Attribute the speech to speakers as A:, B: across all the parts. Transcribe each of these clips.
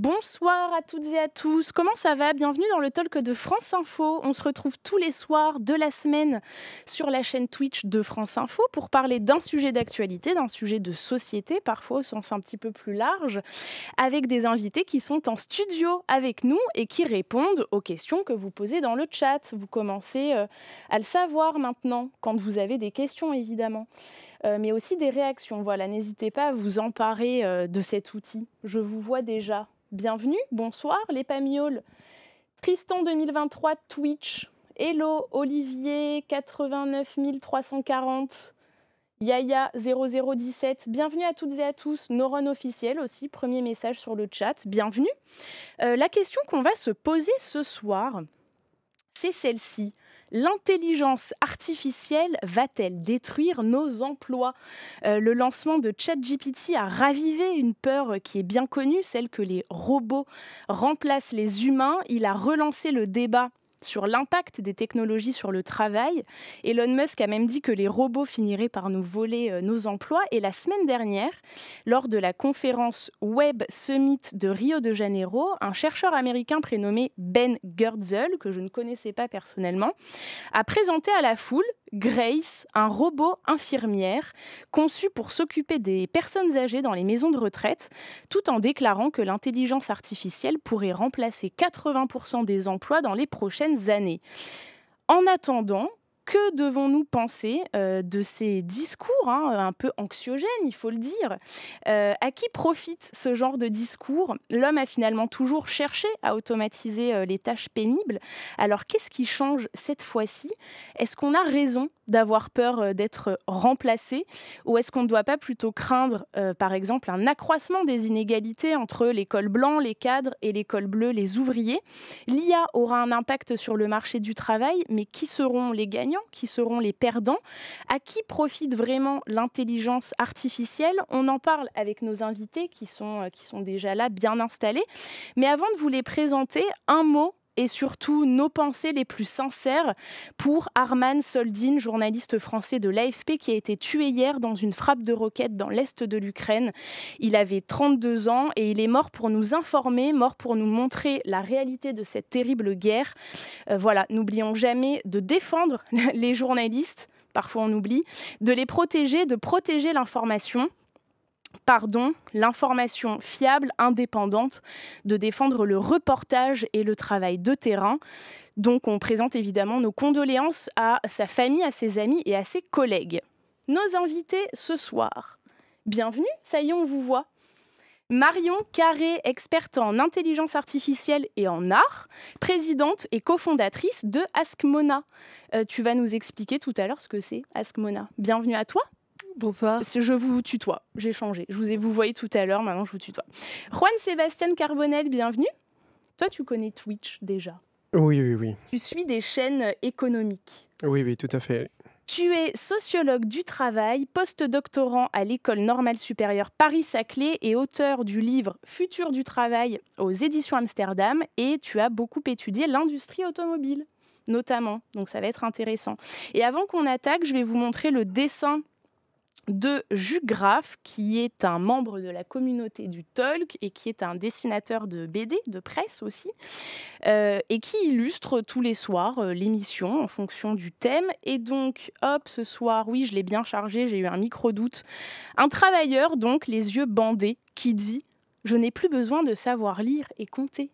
A: Bonsoir à toutes et à tous, comment ça va? Bienvenue dans le talk de France Info. On se retrouve tous les soirs de la semaine sur la chaîne Twitch de France Info pour parler d'un sujet d'actualité, d'un sujet de société, parfois au sens un petit peu plus large, avec des invités qui sont en studio avec nous et qui répondent aux questions que vous posez dans le chat. Vous commencez à le savoir maintenant, quand vous avez des questions évidemment. Mais aussi des réactions. Voilà, n'hésitez pas à vous emparer de cet outil. Je vous vois déjà. Bienvenue, bonsoir les Pamioles. Tristan 2023 Twitch. Hello Olivier 89 340. Yaya 0017. Bienvenue à toutes et à tous. Noron officiel aussi, premier message sur le chat. Bienvenue. La question qu'on va se poser ce soir, c'est celle-ci. L'intelligence artificielle va-t-elle détruire nos emplois? Le lancement de ChatGPT a ravivé une peur qui est bien connue, celle que les robots remplacent les humains. Il a relancé le débat sur l'impact des technologies sur le travail. Elon Musk a même dit que les robots finiraient par nous voler nos emplois. Et la semaine dernière, lors de la conférence Web Summit de Rio de Janeiro, un chercheur américain prénommé Ben Goertzel, que je ne connaissais pas personnellement, a présenté à la foule Grace, un robot infirmière conçu pour s'occuper des personnes âgées dans les maisons de retraite, tout en déclarant que l'intelligence artificielle pourrait remplacer 80% des emplois dans les prochaines années. En attendant, que devons-nous penser de ces discours un peu anxiogènes, il faut le dire? À qui profite ce genre de discours? L'homme a finalement toujours cherché à automatiser les tâches pénibles. Alors qu'est-ce qui change cette fois-ci? Est-ce qu'on a raison d'avoir peur d'être remplacé? Ou est-ce qu'on ne doit pas plutôt craindre, par exemple, un accroissement des inégalités entre les cols blancs, les cadres, et les cols bleus, les ouvriers? L'IA aura un impact sur le marché du travail, mais qui seront les gagnants? Qui seront les perdants? À qui profite vraiment l'intelligence artificielle? On en parle avec nos invités qui sont déjà là, bien installés. Mais avant de vous les présenter, un mot et surtout nos pensées les plus sincères pour Arman Soldin, journaliste français de l'AFP qui a été tué hier dans une frappe de roquette dans l'est de l'Ukraine. Il avait 32 ans et il est mort pour nous informer, mort pour nous montrer la réalité de cette terrible guerre. Voilà, n'oublions jamais de défendre les journalistes, parfois on oublie, de les protéger, de protéger l'information fiable, indépendante, de défendre le reportage et le travail de terrain. Donc on présente évidemment nos condoléances à sa famille, à ses amis et à ses collègues. Nos invités ce soir. Bienvenue, ça y est, on vous voit. Marion Carré, experte en intelligence artificielle et en art, présidente et cofondatrice de Askmona. Tu vas nous expliquer tout à l'heure ce que c'est Askmona. Bienvenue à toi.
B: Bonsoir.
A: Je vous tutoie, j'ai changé. Vous voyez tout à l'heure, maintenant je vous tutoie. Juan Sébastien Carbonel, bienvenue. Toi, tu connais Twitch déjà?
C: Oui.
A: Tu suis des chaînes économiques?
C: Oui, tout à fait.
A: Tu es sociologue du travail, post-doctorant à l'École normale supérieure Paris-Saclay et auteur du livre Futur du travail aux éditions Amsterdam. Et tu as beaucoup étudié l'industrie automobile, notamment. Donc ça va être intéressant. Et avant qu'on attaque, je vais vous montrer le dessin de Jugraph, qui est un membre de la communauté du Talk et qui est un dessinateur de BD, de presse aussi, et qui illustre tous les soirs l'émission en fonction du thème. Et donc, hop, ce soir, oui, je l'ai bien chargé, j'ai eu un micro-doute. Un travailleur, donc, les yeux bandés, qui dit « Je n'ai plus besoin de savoir lire et compter ».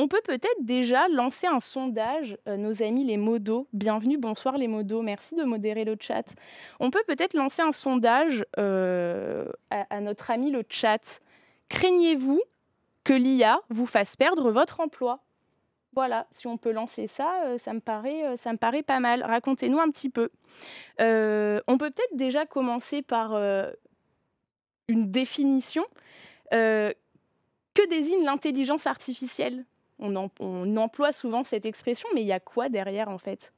A: On peut peut-être déjà lancer un sondage, nos amis les modos. Bienvenue, bonsoir les modos, merci de modérer le chat. On peut peut-être lancer un sondage à notre ami le chat. Craignez-vous que l'IA vous fasse perdre votre emploi? Voilà, si on peut lancer ça, ça me paraît pas mal. Racontez-nous un petit peu. On peut peut-être déjà commencer par une définition. Que désigne l'intelligence artificielle? On emploie souvent cette expression, mais il y a quoi derrière en fait?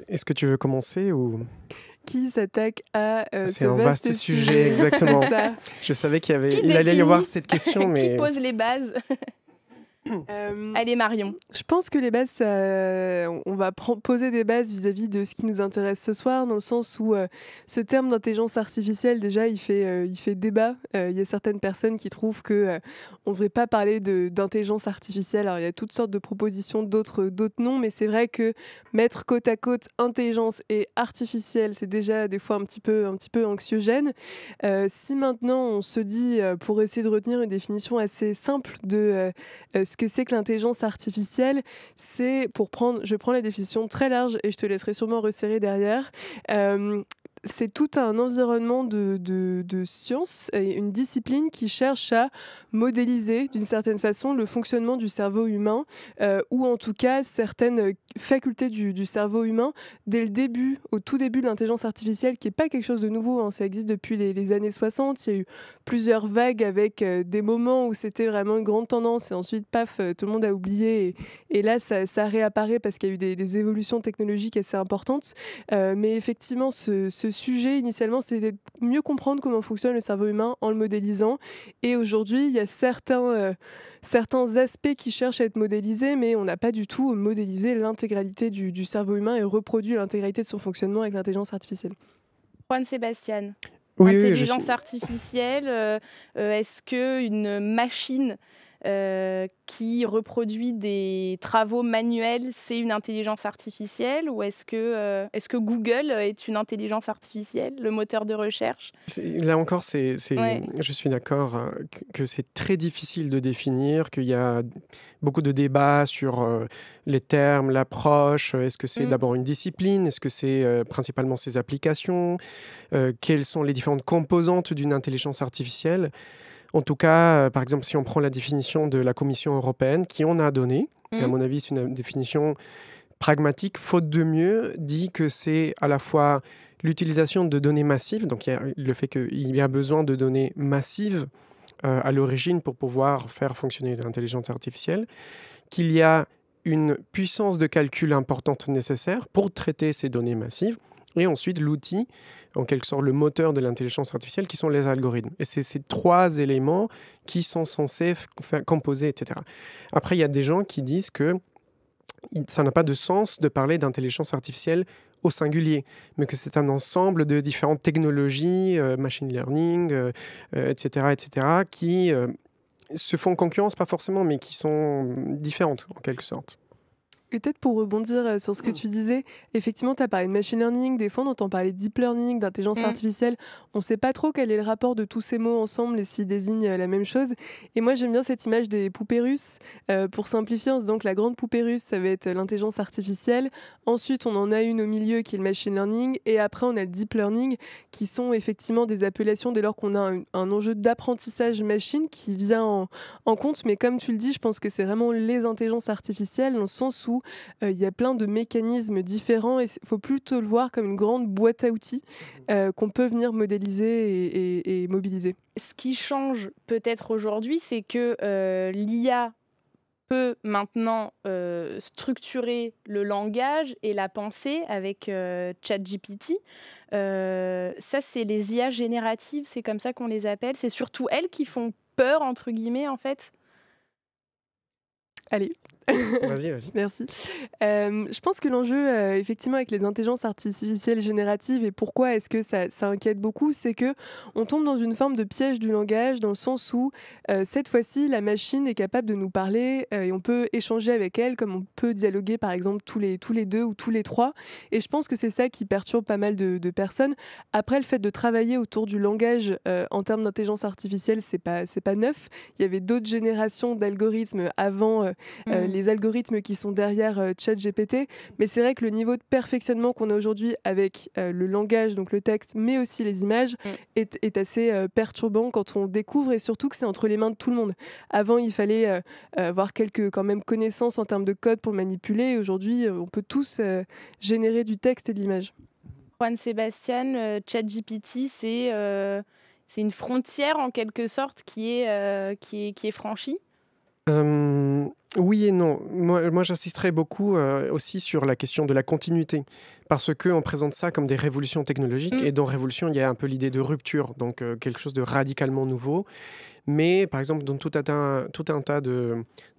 C: Est-ce que tu veux commencer ou...
B: Qui s'attaque à
C: C'est
B: ce
C: un vaste sujet, exactement.
B: C'est ça.
C: Je savais qu'il allait y avoir cette question, mais...
A: Qui pose les bases? Allez Marion.
B: Je pense que les bases, on va poser des bases vis-à-vis de ce qui nous intéresse ce soir, dans le sens où ce terme d'intelligence artificielle, déjà, il fait débat. Il y a certaines personnes qui trouvent qu'on ne devrait pas parler d'intelligence artificielle. Alors, il y a toutes sortes de propositions, d'autres non, mais c'est vrai que mettre côte à côte intelligence et artificielle, c'est déjà des fois un petit peu anxiogène. Si maintenant on se dit, pour essayer de retenir une définition assez simple de ce que c'est que l'intelligence artificielle, c'est je prends la définition très large et je te laisserai sûrement resserrer derrière. C'est tout un environnement de sciences et une discipline qui cherche à modéliser d'une certaine façon le fonctionnement du cerveau humain ou en tout cas certaines facultés du cerveau humain dès le début, au tout début de l'intelligence artificielle, qui n'est pas quelque chose de nouveau, hein, ça existe depuis les années 60. Il y a eu plusieurs vagues avec des moments où c'était vraiment une grande tendance et ensuite, paf, tout le monde a oublié et là, ça réapparaît parce qu'il y a eu des évolutions technologiques assez importantes. Mais effectivement, ce sujet, initialement, c'était de mieux comprendre comment fonctionne le cerveau humain en le modélisant. Et aujourd'hui, il y a certains aspects qui cherchent à être modélisés, mais on n'a pas du tout modélisé l'intégralité du cerveau humain et reproduit l'intégralité de son fonctionnement avec l'intelligence artificielle.
A: Juan Sébastien,
C: Oui,
A: intelligence artificielle, est-ce qu'une machine qui reproduit des travaux manuels, c'est une intelligence artificielle, ou est-ce que Google est une intelligence artificielle, le moteur de recherche?
C: Là encore,
A: Ouais.
C: je suis d'accord que c'est très difficile de définir, qu'il y a beaucoup de débats sur les termes, l'approche. Est-ce que c'est d'abord une discipline? Est-ce que c'est principalement ses applications? Quelles sont les différentes composantes d'une intelligence artificielle? En tout cas, par exemple, si on prend la définition de la Commission européenne, qui en a donné, et à mon avis, c'est une définition pragmatique, faute de mieux, dit que c'est à la fois l'utilisation de données massives, donc il y a le fait qu'il y a besoin de données massives à l'origine pour pouvoir faire fonctionner l'intelligence artificielle, qu'il y a une puissance de calcul importante nécessaire pour traiter ces données massives, et ensuite l'outil, en quelque sorte le moteur de l'intelligence artificielle, qui sont les algorithmes. Et c'est ces trois éléments qui sont censés composer, etc. Après, il y a des gens qui disent que ça n'a pas de sens de parler d'intelligence artificielle au singulier, mais que c'est un ensemble de différentes technologies, machine learning, etc., qui se font concurrence, pas forcément, mais qui sont différentes, en quelque sorte.
B: Et peut-être pour rebondir sur ce que tu disais, effectivement, tu as parlé de machine learning, des fois on entend parler de deep learning, d'intelligence artificielle. On ne sait pas trop quel est le rapport de tous ces mots ensemble et s'ils désignent la même chose. Et moi, j'aime bien cette image des poupées russes. Pour simplifier, en se disant que la grande poupée russe, ça va être l'intelligence artificielle. Ensuite, on en a une au milieu qui est le machine learning. Et après, on a le deep learning, qui sont effectivement des appellations dès lors qu'on a un enjeu d'apprentissage machine qui vient en compte. Mais comme tu le dis, je pense que c'est vraiment les intelligences artificielles, dans le sens où il y a plein de mécanismes différents et il faut plutôt le voir comme une grande boîte à outils qu'on peut venir modéliser et mobiliser.
A: Ce qui change peut-être aujourd'hui, c'est que l'IA peut maintenant structurer le langage et la pensée avec ChatGPT. Ça, c'est les IA génératives, c'est comme ça qu'on les appelle. C'est surtout elles qui font peur, entre guillemets, en fait.
B: Allez.
C: Vas-y.
B: Merci. Je pense que l'enjeu, effectivement, avec les intelligences artificielles génératives, et pourquoi est-ce que ça inquiète beaucoup, c'est que on tombe dans une forme de piège du langage, dans le sens où, cette fois-ci, la machine est capable de nous parler et on peut échanger avec elle, comme on peut dialoguer, par exemple, tous les deux ou tous les trois. Et je pense que c'est ça qui perturbe pas mal de personnes. Après, le fait de travailler autour du langage en termes d'intelligence artificielle, c'est pas neuf. Il y avait d'autres générations d'algorithmes avant les algorithmes qui sont derrière ChatGPT, mais c'est vrai que le niveau de perfectionnement qu'on a aujourd'hui avec le langage, donc le texte, mais aussi les images, est assez perturbant quand on découvre, et surtout que c'est entre les mains de tout le monde. Avant, il fallait avoir quelques quand même connaissances en termes de code pour le manipuler, et aujourd'hui, on peut tous générer du texte et de l'image.
A: Juan Sébastien, ChatGPT, c'est une frontière en quelque sorte qui est franchie.
C: Oui et non. Moi j'insisterai beaucoup aussi sur la question de la continuité, parce qu'on présente ça comme des révolutions technologiques, et dans révolution, il y a un peu l'idée de rupture, donc quelque chose de radicalement nouveau. Mais par exemple, dans tout un tas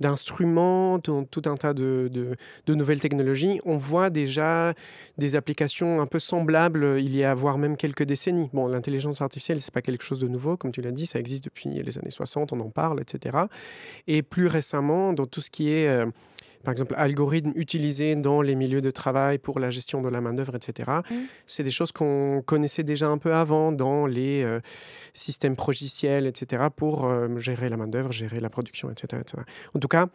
C: d'instruments, tout un tas de nouvelles technologies, on voit déjà des applications un peu semblables il y a voire même quelques décennies. Bon, l'intelligence artificielle, c'est pas quelque chose de nouveau, comme tu l'as dit, ça existe depuis les années 60, on en parle, etc. Et plus récemment, dans tout ce qui est, par exemple, algorithmes utilisés dans les milieux de travail pour la gestion de la main-d'œuvre, etc., c'est des choses qu'on connaissait déjà un peu avant dans les systèmes progiciels, etc., pour gérer la main-d'œuvre, gérer la production, etc., etc. En tout cas,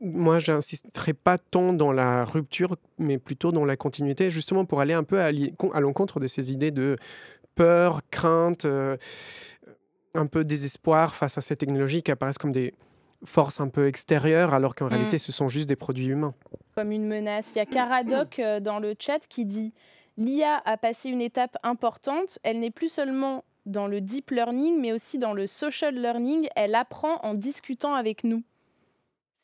C: moi, j'insisterai pas tant dans la rupture, mais plutôt dans la continuité, justement pour aller un peu à l'encontre de ces idées de peur, crainte, un peu désespoir face à ces technologies qui apparaissent comme des forces un peu extérieures, alors qu'en réalité, ce sont juste des produits humains.
A: Comme une menace. Il y a Caradoc dans le chat qui dit « L'IA a passé une étape importante. Elle n'est plus seulement dans le deep learning, mais aussi dans le social learning. Elle apprend en discutant avec nous. »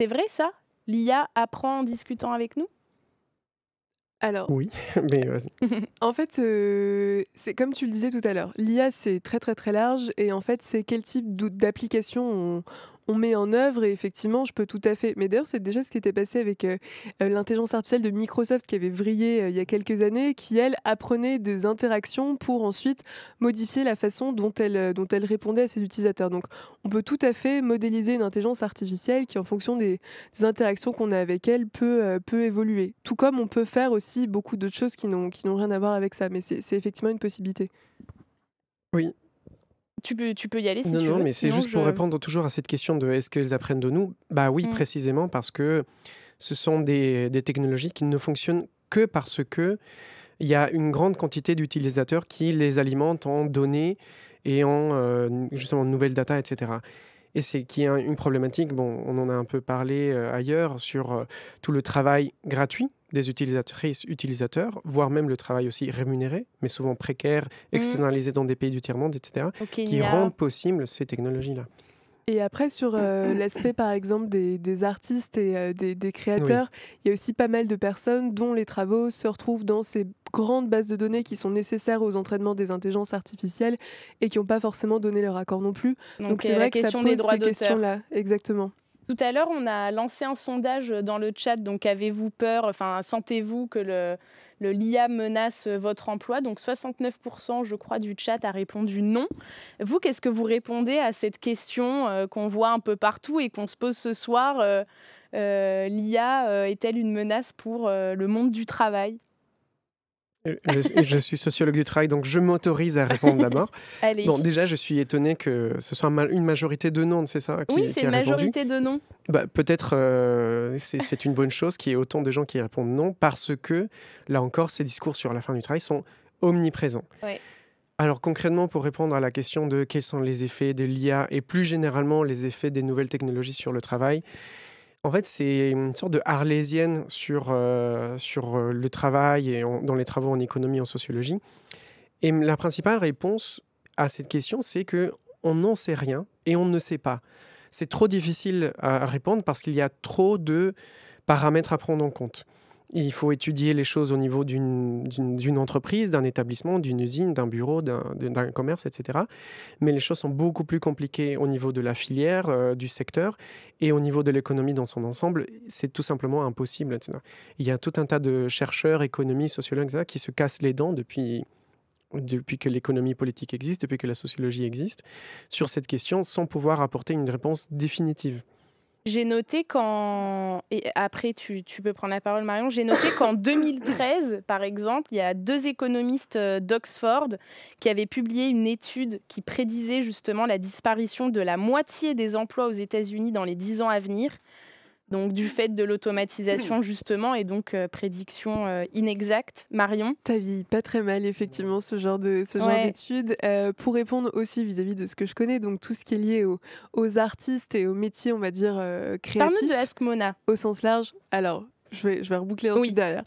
A: C'est vrai ça? L'IA apprend en discutant avec nous?
B: Alors,
C: Oui, mais vas-y.
B: en fait, c'est comme tu le disais tout à l'heure, l'IA, c'est très, très, très large et en fait, c'est quel type d'application on met en œuvre et effectivement, je peux tout à fait mais d'ailleurs, c'est déjà ce qui était passé avec, l'intelligence artificielle de Microsoft qui avait vrillé, il y a quelques années, qui elle, apprenait des interactions pour ensuite modifier la façon dont elle répondait à ses utilisateurs. Donc on peut tout à fait modéliser une intelligence artificielle qui, en fonction des interactions qu'on a avec elle, peut évoluer. Tout comme on peut faire aussi beaucoup d'autres choses qui n'ont rien à voir avec ça, mais c'est effectivement une possibilité.
C: Oui.
A: Tu peux y aller si
C: Non,
A: tu veux.
C: non, mais c'est
A: sinon
C: juste pour répondre toujours à cette question de est-ce qu'elles apprennent de nous? Bah oui, précisément parce que ce sont des technologies qui ne fonctionnent que parce que il y a une grande quantité d'utilisateurs qui les alimentent en données et en justement nouvelles data, etc. Et c'est qui est une problématique, bon, on en a un peu parlé ailleurs, sur tout le travail gratuit des utilisatrices, utilisateurs, voire même le travail aussi rémunéré, mais souvent précaire, externalisé dans des pays du tiers-monde, etc., qui rendent possible ces technologies-là.
B: Et après, sur l'aspect, par exemple, des artistes et des créateurs, il y a aussi pas mal de personnes dont les travaux se retrouvent dans ces grandes bases de données qui sont nécessaires aux entraînements des intelligences artificielles et qui n'ont pas forcément donné leur accord non plus. Donc c'est vrai que ça pose ces questions-là. Exactement.
A: Tout à l'heure, on a lancé un sondage dans le chat. Donc, avez-vous peur, enfin, sentez-vous que l'IA menace votre emploi? Donc, 69%, je crois, du chat a répondu non. Vous, qu'est-ce que vous répondez à cette question qu'on voit un peu partout et qu'on se pose ce soir? L'IA est-elle une menace pour le monde du travail?
C: Je suis sociologue du travail, donc je m'autorise à répondre d'abord.
A: Allez.
C: Bon, déjà, je suis étonné que ce soit une majorité de non, c'est ça?
A: Oui, c'est une majorité de non.
C: Bah, peut-être c'est une bonne chose qu'il y ait autant de gens qui répondent non, parce que, là encore, ces discours sur la fin du travail sont omniprésents.
A: Ouais.
C: Alors concrètement, pour répondre à la question de quels sont les effets de l'IA et plus généralement les effets des nouvelles technologies sur le travail, en fait, c'est une sorte de arlésienne sur le travail et dans les travaux en économie, en sociologie. Et la principale réponse à cette question, c'est qu'on n'en sait rien et on ne sait pas. C'est trop difficile à répondre parce qu'il y a trop de paramètres à prendre en compte. Il faut étudier les choses au niveau d'une entreprise, d'un établissement, d'une usine, d'un bureau, d'un commerce, etc. Mais les choses sont beaucoup plus compliquées au niveau de la filière, du secteur, et au niveau de l'économie dans son ensemble. C'est tout simplement impossible, etc. Il y a tout un tas de chercheurs, économistes, sociologues, etc., qui se cassent les dents depuis que l'économie politique existe, depuis que la sociologie existe, sur cette question, sans pouvoir apporter une réponse définitive.
A: J'ai noté et après tu peux prendre la parole Marion, j'ai noté qu'en 2013, par exemple, il y a 2 économistes d'Oxford qui avaient publié une étude qui prédisait justement la disparition de la moitié des emplois aux États-Unis dans les 10 ans à venir. Donc du fait de l'automatisation justement et donc prédiction inexacte. Marion?
B: Ça vieillit pas très mal effectivement ce genre d'études. Pour répondre aussi vis-à-vis de ce que je connais, donc tout ce qui est lié aux artistes et aux métiers, on va dire créatifs.
A: Parle-nous de Ask Mona.
B: Au sens large. Alors je vais reboucler
A: Oui.
B: ensuite derrière.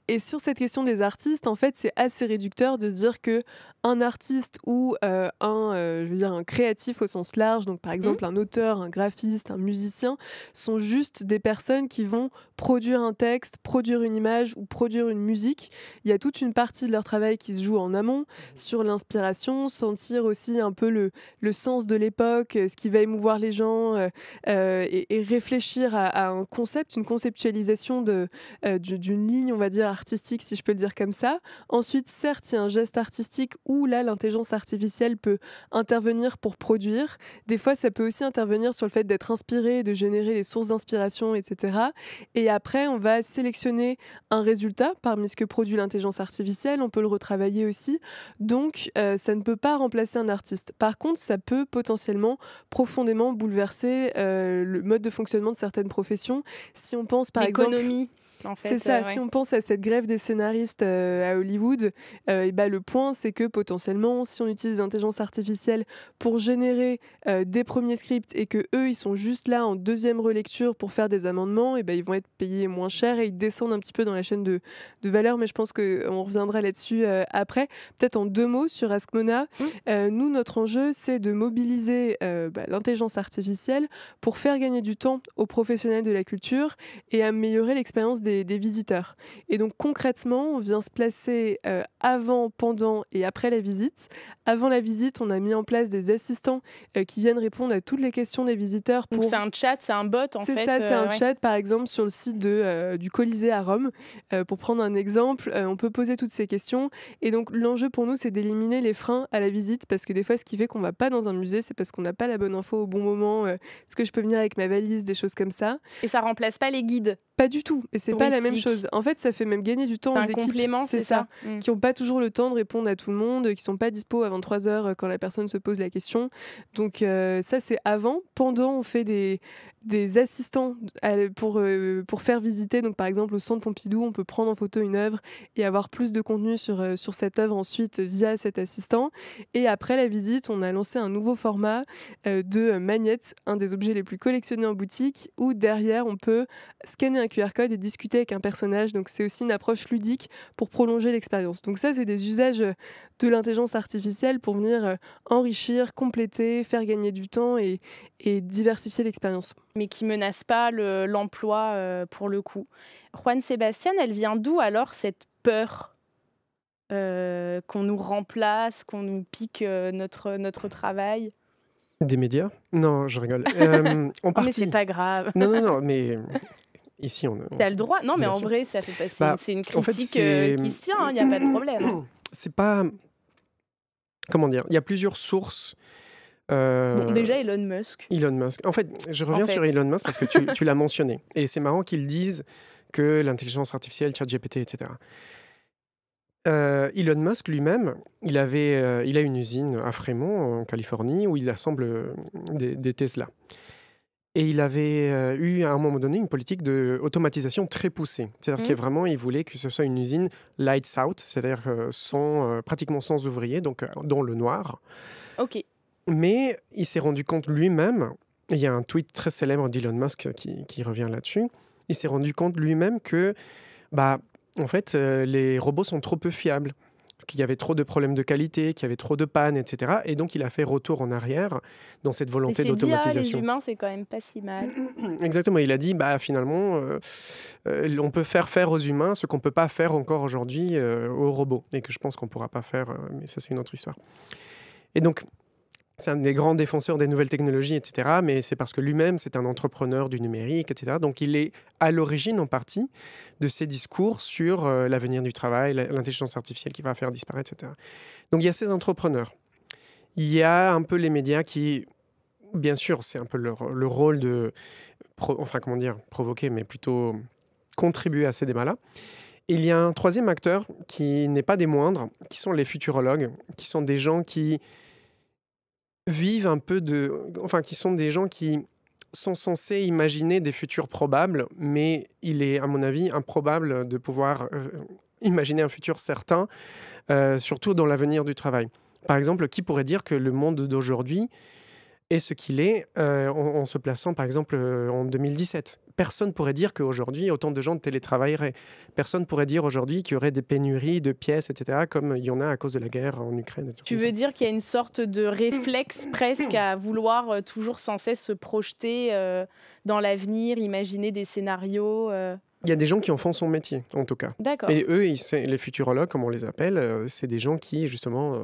B: Et sur cette question des artistes, en fait, c'est assez réducteur de se dire que un artiste ou je veux dire un créatif au sens large, donc par exemple un auteur, un graphiste, un musicien, sont juste des personnes qui vont produire un texte, produire une image ou produire une musique. Il y a toute une partie de leur travail qui se joue en amont, sur l'inspiration, sentir aussi un peu le sens de l'époque, ce qui va émouvoir les gens, et réfléchir à un concept, une conceptualisation d'une ligne, on va dire, artistique, si je peux le dire comme ça. Ensuite, certes, il y a un geste artistique où là, l'intelligence artificielle peut intervenir pour produire. Des fois, ça peut aussi intervenir sur le fait d'être inspiré, de générer des sources d'inspiration, etc. Et après, on va sélectionner un résultat parmi ce que produit l'intelligence artificielle. On peut le retravailler aussi. Donc, ça ne peut pas remplacer un artiste. Par contre, ça peut potentiellement profondément bouleverser le mode de fonctionnement de certaines professions. Si on pense par exemple...
A: L'économie, en fait.
B: C'est ça,
A: ouais.
B: si on pense à cette grève des scénaristes à Hollywood, et bah, le point c'est que potentiellement, si on utilise l'intelligence artificielle pour générer des premiers scripts et que eux ils sont juste là en deuxième relecture pour faire des amendements, et bah, ils vont être payés moins cher et ils descendent un petit peu dans la chaîne de valeur, mais je pense qu'on reviendra là-dessus après. Peut-être en 2 mots sur Askmona, nous notre enjeu c'est de mobiliser l'intelligence artificielle pour faire gagner du temps aux professionnels de la culture et améliorer l'expérience des visiteurs. Et donc concrètement, on vient se placer avant, pendant et après la visite. Avant la visite, on a mis en place des assistants qui viennent répondre à toutes les questions des visiteurs.
A: Donc c'est un chat, c'est un bot en fait.
B: C'est ça, c'est un
A: ouais.
B: chat par exemple sur le site du Colisée à Rome. Pour prendre un exemple, on peut poser toutes ces questions. Et donc l'enjeu pour nous, c'est d'éliminer les freins à la visite parce que des fois, ce qui fait qu'on ne va pas dans un musée, c'est parce qu'on n'a pas la bonne info au bon moment. Est-ce que je peux venir avec ma valise, des choses comme ça.
A: Et ça remplace pas les guides.
B: Pas du tout, et c'est pas la même
A: Touristique.
B: chose. En fait, ça fait même gagner du temps
A: C'est
B: aux
A: un
B: équipes.
A: complément, c'est ça.
B: Qui n'ont pas toujours le temps de répondre à tout le monde, qui sont pas dispo avant 3 heures quand la personne se pose la question. Donc ça, c'est avant. Pendant, on fait des assistants pour faire visiter. Donc par exemple, au Centre Pompidou, on peut prendre en photo une œuvre et avoir plus de contenu sur cette œuvre ensuite via cet assistant. Et après la visite, on a lancé un nouveau format de magnette, un des objets les plus collectionnés en boutique, où derrière, on peut scanner un QR code et discuter avec un personnage. Donc c'est aussi une approche ludique pour prolonger l'expérience. Donc ça, c'est des usages de l'intelligence artificielle pour venir enrichir, compléter, faire gagner du temps et diversifier l'expérience.
A: Mais qui menace pas l'emploi pour le coup. Juan Sébastien, elle vient d'où alors cette peur qu'on nous remplace, qu'on nous pique notre travail?
C: Des médias? Non, je rigole. En
A: Mais
C: partie.
A: c'est pas grave.
C: Non, mais ici,
A: T'as le droit. Non, mais
C: bien
A: en
C: sûr.
A: vrai, ça fait pas.
C: Bah,
A: C'est une
C: en fait,
A: critique
C: c'est-
A: qui se tient. Il n'y a pas de problème.
C: C'est pas... Comment dire? Il y a plusieurs sources.
A: Bon, déjà Elon Musk.
C: Elon Musk. En fait, je reviens
A: En fait.
C: sur Elon Musk parce que tu l'as mentionné. Et c'est marrant qu'ils disent que l'intelligence artificielle, ChatGPT, etc. Elon Musk lui-même, il a une usine à Fremont, en Californie, où il assemble des Tesla. Et il avait eu à un moment donné une politique d'automatisation très poussée. C'est-à-dire qu'il vraiment, il voulait que ce soit une usine lights out, c'est-à-dire pratiquement sans ouvriers, donc dans le noir.
A: Ok.
C: Mais il s'est rendu compte lui-même, il y a un tweet très célèbre d'Elon Musk qui revient là-dessus, il s'est rendu compte lui-même que, en fait, les robots sont trop peu fiables. Parce qu'il y avait trop de problèmes de qualité, qu'il y avait trop de pannes, etc. Et donc, il a fait retour en arrière dans cette
A: Et
C: volonté
A: c'est dit, les
C: d'automatisation.
A: humains, c'est quand même pas si mal.
C: Exactement, il a dit, finalement, on peut faire aux humains ce qu'on ne peut pas faire encore aujourd'hui aux robots. Et que je pense qu'on ne pourra pas faire, mais ça, c'est une autre histoire. Et donc, c'est un des grands défenseurs des nouvelles technologies, etc. Mais c'est parce que lui-même, c'est un entrepreneur du numérique, etc. Donc, il est à l'origine, en partie, de ces discours sur l'avenir du travail, l'intelligence artificielle qui va faire disparaître, etc. Donc, il y a ces entrepreneurs. Il y a un peu les médias qui, bien sûr, c'est un peu le rôle de, provoquer, mais plutôt contribuer à ces débats-là. Il y a un troisième acteur qui n'est pas des moindres, qui sont les futurologues, qui sont des gens qui vivent un peu qui sont des gens qui sont censés imaginer des futurs probables, mais il est, à mon avis, improbable de pouvoir imaginer un futur certain, surtout dans l'avenir du travail. Par exemple, qui pourrait dire que le monde d'aujourd'hui et ce qu'il est en se plaçant, par exemple, en 2017. Personne ne pourrait dire qu'aujourd'hui, autant de gens télétravailleraient. Personne ne pourrait dire aujourd'hui qu'il y aurait des pénuries de pièces, etc., comme il y en a à cause de la guerre en Ukraine.
A: Tu veux dire qu'il y a une sorte de réflexe presque à vouloir toujours sans cesse se projeter dans l'avenir, imaginer des scénarios
C: Il y a des gens qui en font son métier, en tout cas.
A: D'accord.
C: Et eux, les futurologues, comme on les appelle, c'est des gens qui, justement,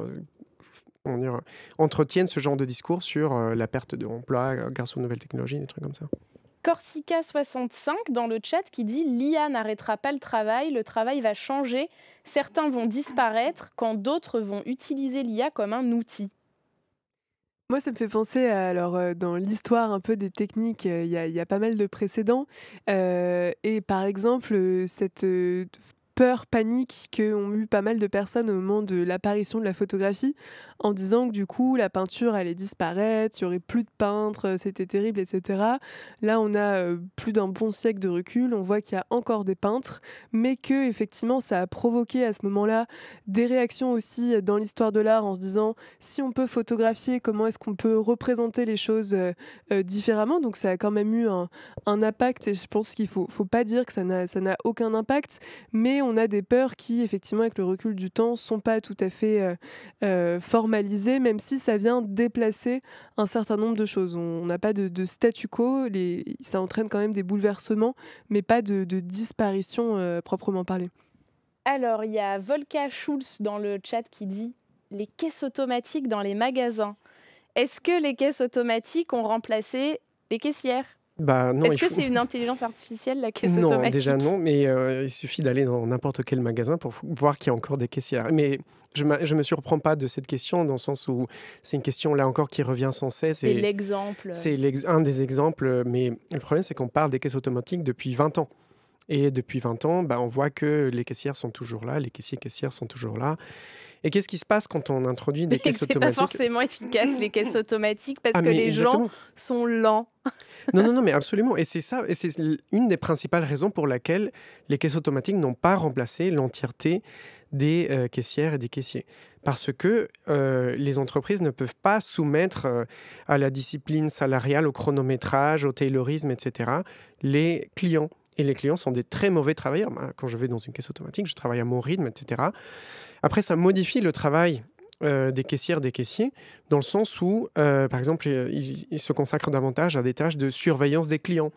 C: entretiennent ce genre de discours sur la perte d'emploi grâce aux nouvelles technologies, des trucs comme ça.
A: Corsica65 dans le chat qui dit « L'IA n'arrêtera pas le travail va changer, certains vont disparaître quand d'autres vont utiliser l'IA comme un outil ».
B: Moi, ça me fait penser dans l'histoire un peu des techniques, il y a pas mal de précédents. Et par exemple, cette peur, panique qu'ont eu pas mal de personnes au moment de l'apparition de la photographie, en disant que du coup, la peinture allait disparaître, il y aurait plus de peintres, c'était terrible, etc. Là, on a plus d'un bon siècle de recul, on voit qu'il y a encore des peintres, mais que effectivement, ça a provoqué à ce moment-là des réactions aussi dans l'histoire de l'art en se disant si on peut photographier, comment est-ce qu'on peut représenter les choses différemment. Donc ça a quand même eu un impact et je pense qu'il faut pas dire que ça n'a aucun impact, mais on a des peurs qui, effectivement, avec le recul du temps, sont pas tout à fait formalisées, même si ça vient déplacer un certain nombre de choses. On n'a pas de statu quo, ça entraîne quand même des bouleversements, mais pas de disparition proprement parlée.
A: Alors, il y a Volka Schulz dans le chat qui dit « Les caisses automatiques dans les magasins. Est-ce que les caisses automatiques ont remplacé les caissières ?
C: Non,
A: Est-ce que c'est une intelligence artificielle, la caisse
C: non,
A: automatique ?
C: déjà non, mais il suffit d'aller dans n'importe quel magasin pour voir qu'il y a encore des caissières. Mais je me surprends pas de cette question, dans le sens où c'est une question, là encore, qui revient sans cesse.
A: C'est l'exemple.
C: C'est un des exemples, mais le problème, c'est qu'on parle des caisses automatiques depuis 20 ans. Et depuis 20 ans, on voit que les caissières sont toujours là, les caissières sont toujours là. Et qu'est-ce qui se passe quand on introduit des caisses automatiques ?
A: C'est pas forcément efficace, les caisses automatiques, parce que les gens sont lents.
C: Non, mais absolument. Et c'est ça, et c'est une des principales raisons pour laquelle les caisses automatiques n'ont pas remplacé l'entièreté des caissières et des caissiers. Parce que les entreprises ne peuvent pas soumettre à la discipline salariale, au chronométrage, au taylorisme, etc., les clients. Et les clients sont des très mauvais travailleurs. Quand je vais dans une caisse automatique, je travaille à mon rythme, etc. Après, ça modifie le travail des caissières, des caissiers, dans le sens où, par exemple, ils se consacrent davantage à des tâches de surveillance des clients.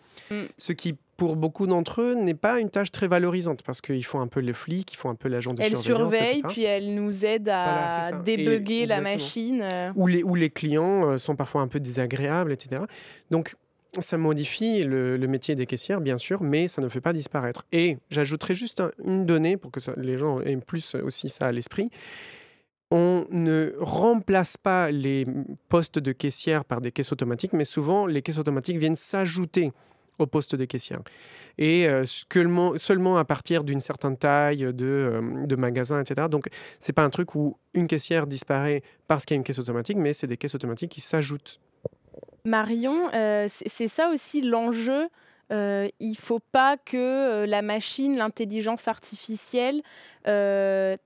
C: Ce qui, pour beaucoup d'entre eux, n'est pas une tâche très valorisante, parce qu'ils font un peu le flic, ils font un peu l'agent de surveillance,
A: surveillent,
C: etc.
A: puis elles nous aident à débugger la machine.
C: Où les clients sont parfois un peu désagréables, etc. Donc, ça modifie le métier des caissières, bien sûr, mais ça ne fait pas disparaître. Et j'ajouterai juste une donnée, pour que les gens aient plus aussi ça à l'esprit. On ne remplace pas les postes de caissière par des caisses automatiques, mais souvent, les caisses automatiques viennent s'ajouter aux postes de caissière. Et seulement à partir d'une certaine taille de magasin, etc. Donc, ce n'est pas un truc où une caissière disparaît parce qu'il y a une caisse automatique, mais c'est des caisses automatiques qui s'ajoutent.
A: Marion, c'est ça aussi l'enjeu. Il ne faut pas que la machine, l'intelligence artificielle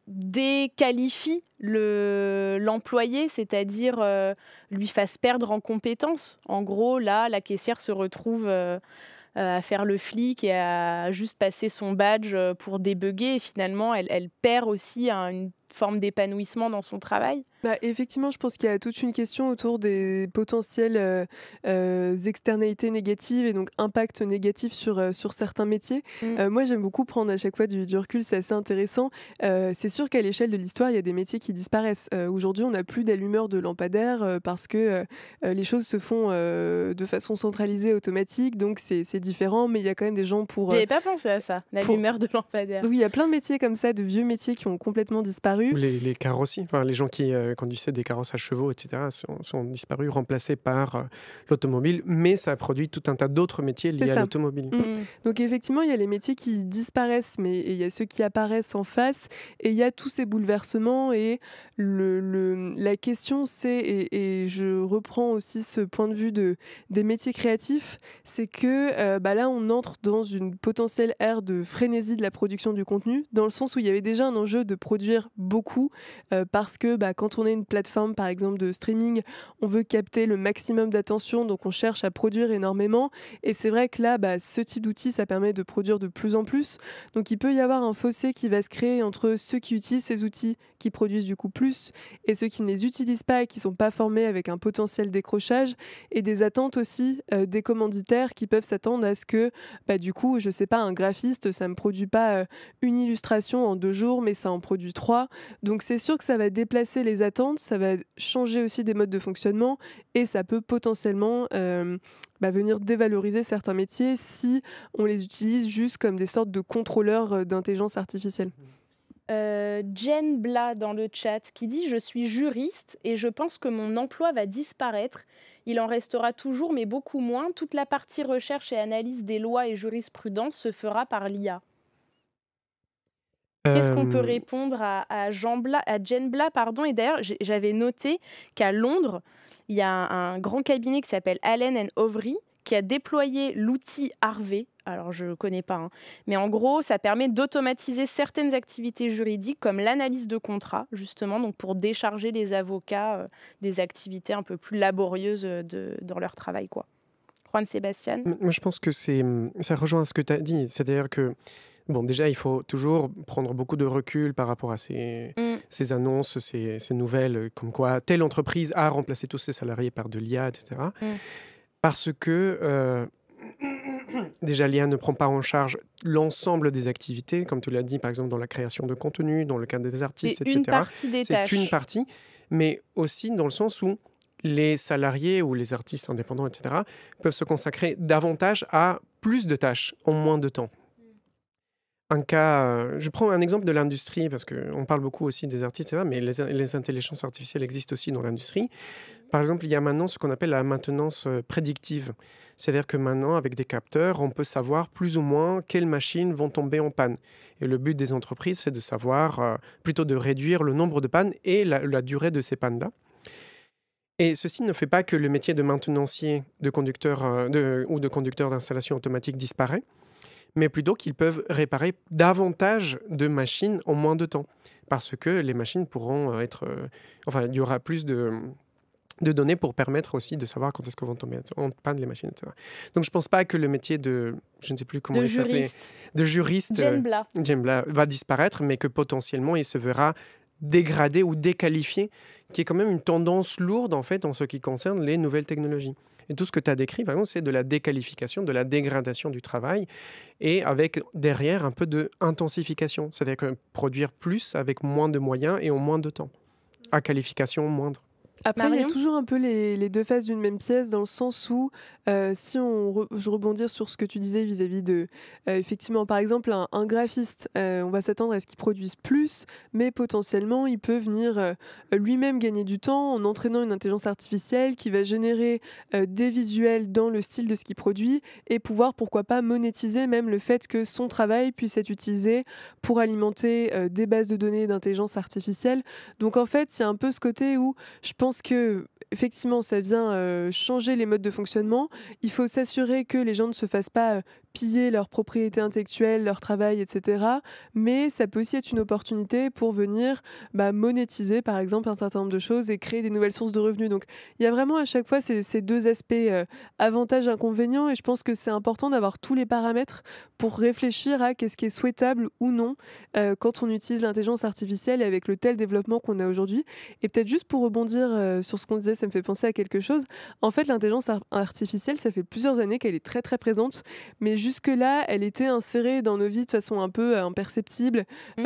A: déqualifie l'employé, c'est-à-dire lui fasse perdre en compétences. En gros, là, la caissière se retrouve à faire le flic et à juste passer son badge pour débugger. Et finalement, elle perd aussi une forme d'épanouissement dans son travail.
B: Effectivement, je pense qu'il y a toute une question autour des potentielles externalités négatives et donc impact négatif sur certains métiers. Moi, j'aime beaucoup prendre à chaque fois du recul, c'est assez intéressant. C'est sûr qu'à l'échelle de l'histoire, il y a des métiers qui disparaissent. Aujourd'hui, on n'a plus d'allumeur de lampadaire parce que les choses se font de façon centralisée, automatique, donc c'est différent, mais il y a quand même des gens pour...
A: J'avais pas pensé à ça, l'allumeur de lampadaire.
B: Oui, il y a plein de métiers comme ça, de vieux métiers qui ont complètement disparu.
C: Ou les carrossiers, enfin, les gens qui conduisaient des carrosses à chevaux, etc., sont disparus, remplacés par l'automobile, mais ça a produit tout un tas d'autres métiers liés à l'automobile.
B: Donc effectivement, il y a les métiers qui disparaissent, mais il y a ceux qui apparaissent en face, et il y a tous ces bouleversements, et la question c'est, et je reprends aussi ce point de vue des métiers créatifs, c'est que là on entre dans une potentielle ère de frénésie de la production du contenu, dans le sens où il y avait déjà un enjeu de produire beaucoup parce que quand on est une plateforme, par exemple, de streaming, on veut capter le maximum d'attention, donc on cherche à produire énormément. Et c'est vrai que là, ce type d'outil, ça permet de produire de plus en plus. Donc il peut y avoir un fossé qui va se créer entre ceux qui utilisent ces outils, qui produisent du coup plus, et ceux qui ne les utilisent pas et qui ne sont pas formés avec un potentiel décrochage, et des attentes aussi des commanditaires qui peuvent s'attendre à ce que, du coup, je sais pas, un graphiste, ça ne me produit pas une illustration en 2 jours, mais ça en produit 3. Donc c'est sûr que ça va déplacer les attentes, ça va changer aussi des modes de fonctionnement, et ça peut potentiellement venir dévaloriser certains métiers si on les utilise juste comme des sortes de contrôleurs d'intelligence artificielle.
A: Jen Bla dans le chat qui dit: je suis juriste et je pense que mon emploi va disparaître. Il en restera toujours, mais beaucoup moins. Toute la partie recherche et analyse des lois et jurisprudence se fera par l'IA. Qu'est-ce qu'on peut
C: Euh,
A: répondre à Jen Bla, pardon. Et d'ailleurs, j'avais noté qu'à Londres, il y a un grand cabinet qui s'appelle Allen Overy qui a déployé l'outil Harvey. Alors, je ne connais pas, hein. Mais en gros, ça permet d'automatiser certaines activités juridiques comme l'analyse de contrats, justement, donc pour décharger les avocats des activités un peu plus laborieuses dans leur travail, quoi. Juan Sébastien.
C: Moi, je pense que ça rejoint ce que tu as dit. C'est-à-dire que, bon, déjà, il faut toujours prendre beaucoup de recul par rapport à ces annonces, ces nouvelles, comme quoi telle entreprise a remplacé tous ses salariés par de l'IA, etc. Parce que, déjà, l'IA ne prend pas en charge l'ensemble des activités, comme tu l'as dit, par exemple, dans la création de contenu, dans le cadre des artistes,
A: C'est
C: etc.
A: une partie des
C: C'est
A: tâches.
C: une partie, mais aussi dans le sens où les salariés ou les artistes indépendants, etc., peuvent se consacrer davantage à plus de tâches en moins de temps. Je prends un exemple de l'industrie, parce qu'on parle beaucoup aussi des artistes, etc., mais les intelligences artificielles existent aussi dans l'industrie. Par exemple, il y a maintenant ce qu'on appelle la maintenance prédictive. C'est-à-dire que maintenant, avec des capteurs, on peut savoir plus ou moins quelles machines vont tomber en panne. Et le but des entreprises, c'est de savoir, plutôt de réduire le nombre de pannes et la durée de ces pannes-là. Et ceci ne fait pas que le métier de maintenancier de conducteur, ou de conducteur d'installation automatique disparaît, mais plutôt qu'ils peuvent réparer davantage de machines en moins de temps. Parce que les machines pourront il y aura plus de données pour permettre aussi de savoir quand est-ce que vont tomber en panne les machines, etc. Donc je ne pense pas que le métier je ne sais plus comment il s'appelait, de juriste,
A: Jen Bla,
C: va disparaître, mais que potentiellement il se verra dégradé ou déqualifié, qui est quand même une tendance lourde en fait en ce qui concerne les nouvelles technologies. Et tout ce que tu as décrit, par exemple, c'est de la déqualification, de la dégradation du travail, et avec derrière un peu de intensification, c'est-à-dire que produire plus avec moins de moyens et en moins de temps, à qualification moindre.
B: Après, il y a
A: Marion.
B: toujours un peu les deux faces d'une même pièce, dans le sens où, si je rebondis sur ce que tu disais vis-à-vis de, effectivement, par exemple, un graphiste, on va s'attendre à ce qu'il produise plus, mais potentiellement, il peut venir lui-même gagner du temps en entraînant une intelligence artificielle qui va générer des visuels dans le style de ce qu'il produit et pouvoir, pourquoi pas, monétiser même le fait que son travail puisse être utilisé pour alimenter des bases de données d'intelligence artificielle. Donc, en fait, il y a un peu ce côté où je pense que effectivement, ça vient changer les modes de fonctionnement. Il faut s'assurer que les gens ne se fassent pas piller leur propriété intellectuelle, leur travail, etc. Mais ça peut aussi être une opportunité pour venir monétiser, par exemple, un certain nombre de choses et créer des nouvelles sources de revenus. Donc, il y a vraiment à chaque fois ces deux aspects avantages, inconvénients. Et je pense que c'est important d'avoir tous les paramètres pour réfléchir à qu'est-ce qui est souhaitable ou non quand on utilise l'intelligence artificielle et avec le tel développement qu'on a aujourd'hui. Et peut-être juste pour rebondir sur ce qu'on disait, ça me fait penser à quelque chose. En fait, l'intelligence artificielle, ça fait plusieurs années qu'elle est très très présente, mais jusque-là, elle était insérée dans nos vies de façon un peu imperceptible,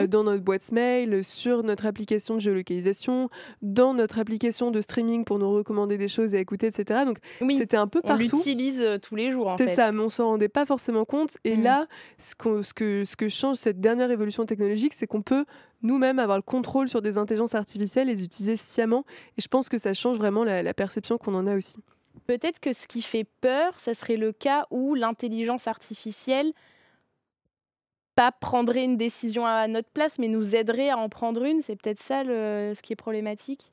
B: dans notre boîte mail, sur notre application de géolocalisation, dans notre application de streaming pour nous recommander des choses à écouter, etc. Donc c'était un peu
A: on
B: partout.
A: l'utilise tous les jours, en fait.
B: C'est ça, mais on s'en rendait pas forcément compte. Et là, ce que change cette dernière évolution technologique, c'est qu'on peut nous-mêmes avoir le contrôle sur des intelligences artificielles et les utiliser sciemment. Et je pense que ça change vraiment la perception qu'on en a aussi.
A: Peut-être que ce qui fait peur, ça serait le cas où l'intelligence artificielle pas prendrait une décision à notre place, mais nous aiderait à en prendre une. C'est peut-être ça ce qui est problématique.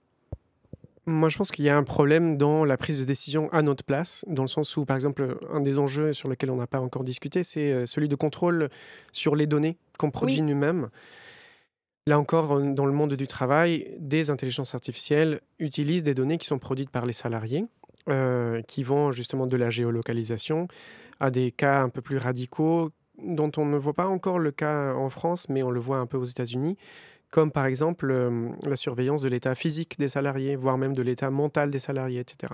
C: Moi, je pense qu'il y a un problème dans la prise de décision à notre place, dans le sens où, par exemple, un des enjeux sur lesquels on n'a pas encore discuté, c'est celui de contrôle sur les données qu'on produit nous-mêmes. Là encore, dans le monde du travail, des intelligences artificielles utilisent des données qui sont produites par les salariés, qui vont justement de la géolocalisation à des cas un peu plus radicaux, dont on ne voit pas encore le cas en France, mais on le voit un peu aux États-Unis, comme par exemple la surveillance de l'état physique des salariés, voire même de l'état mental des salariés, etc.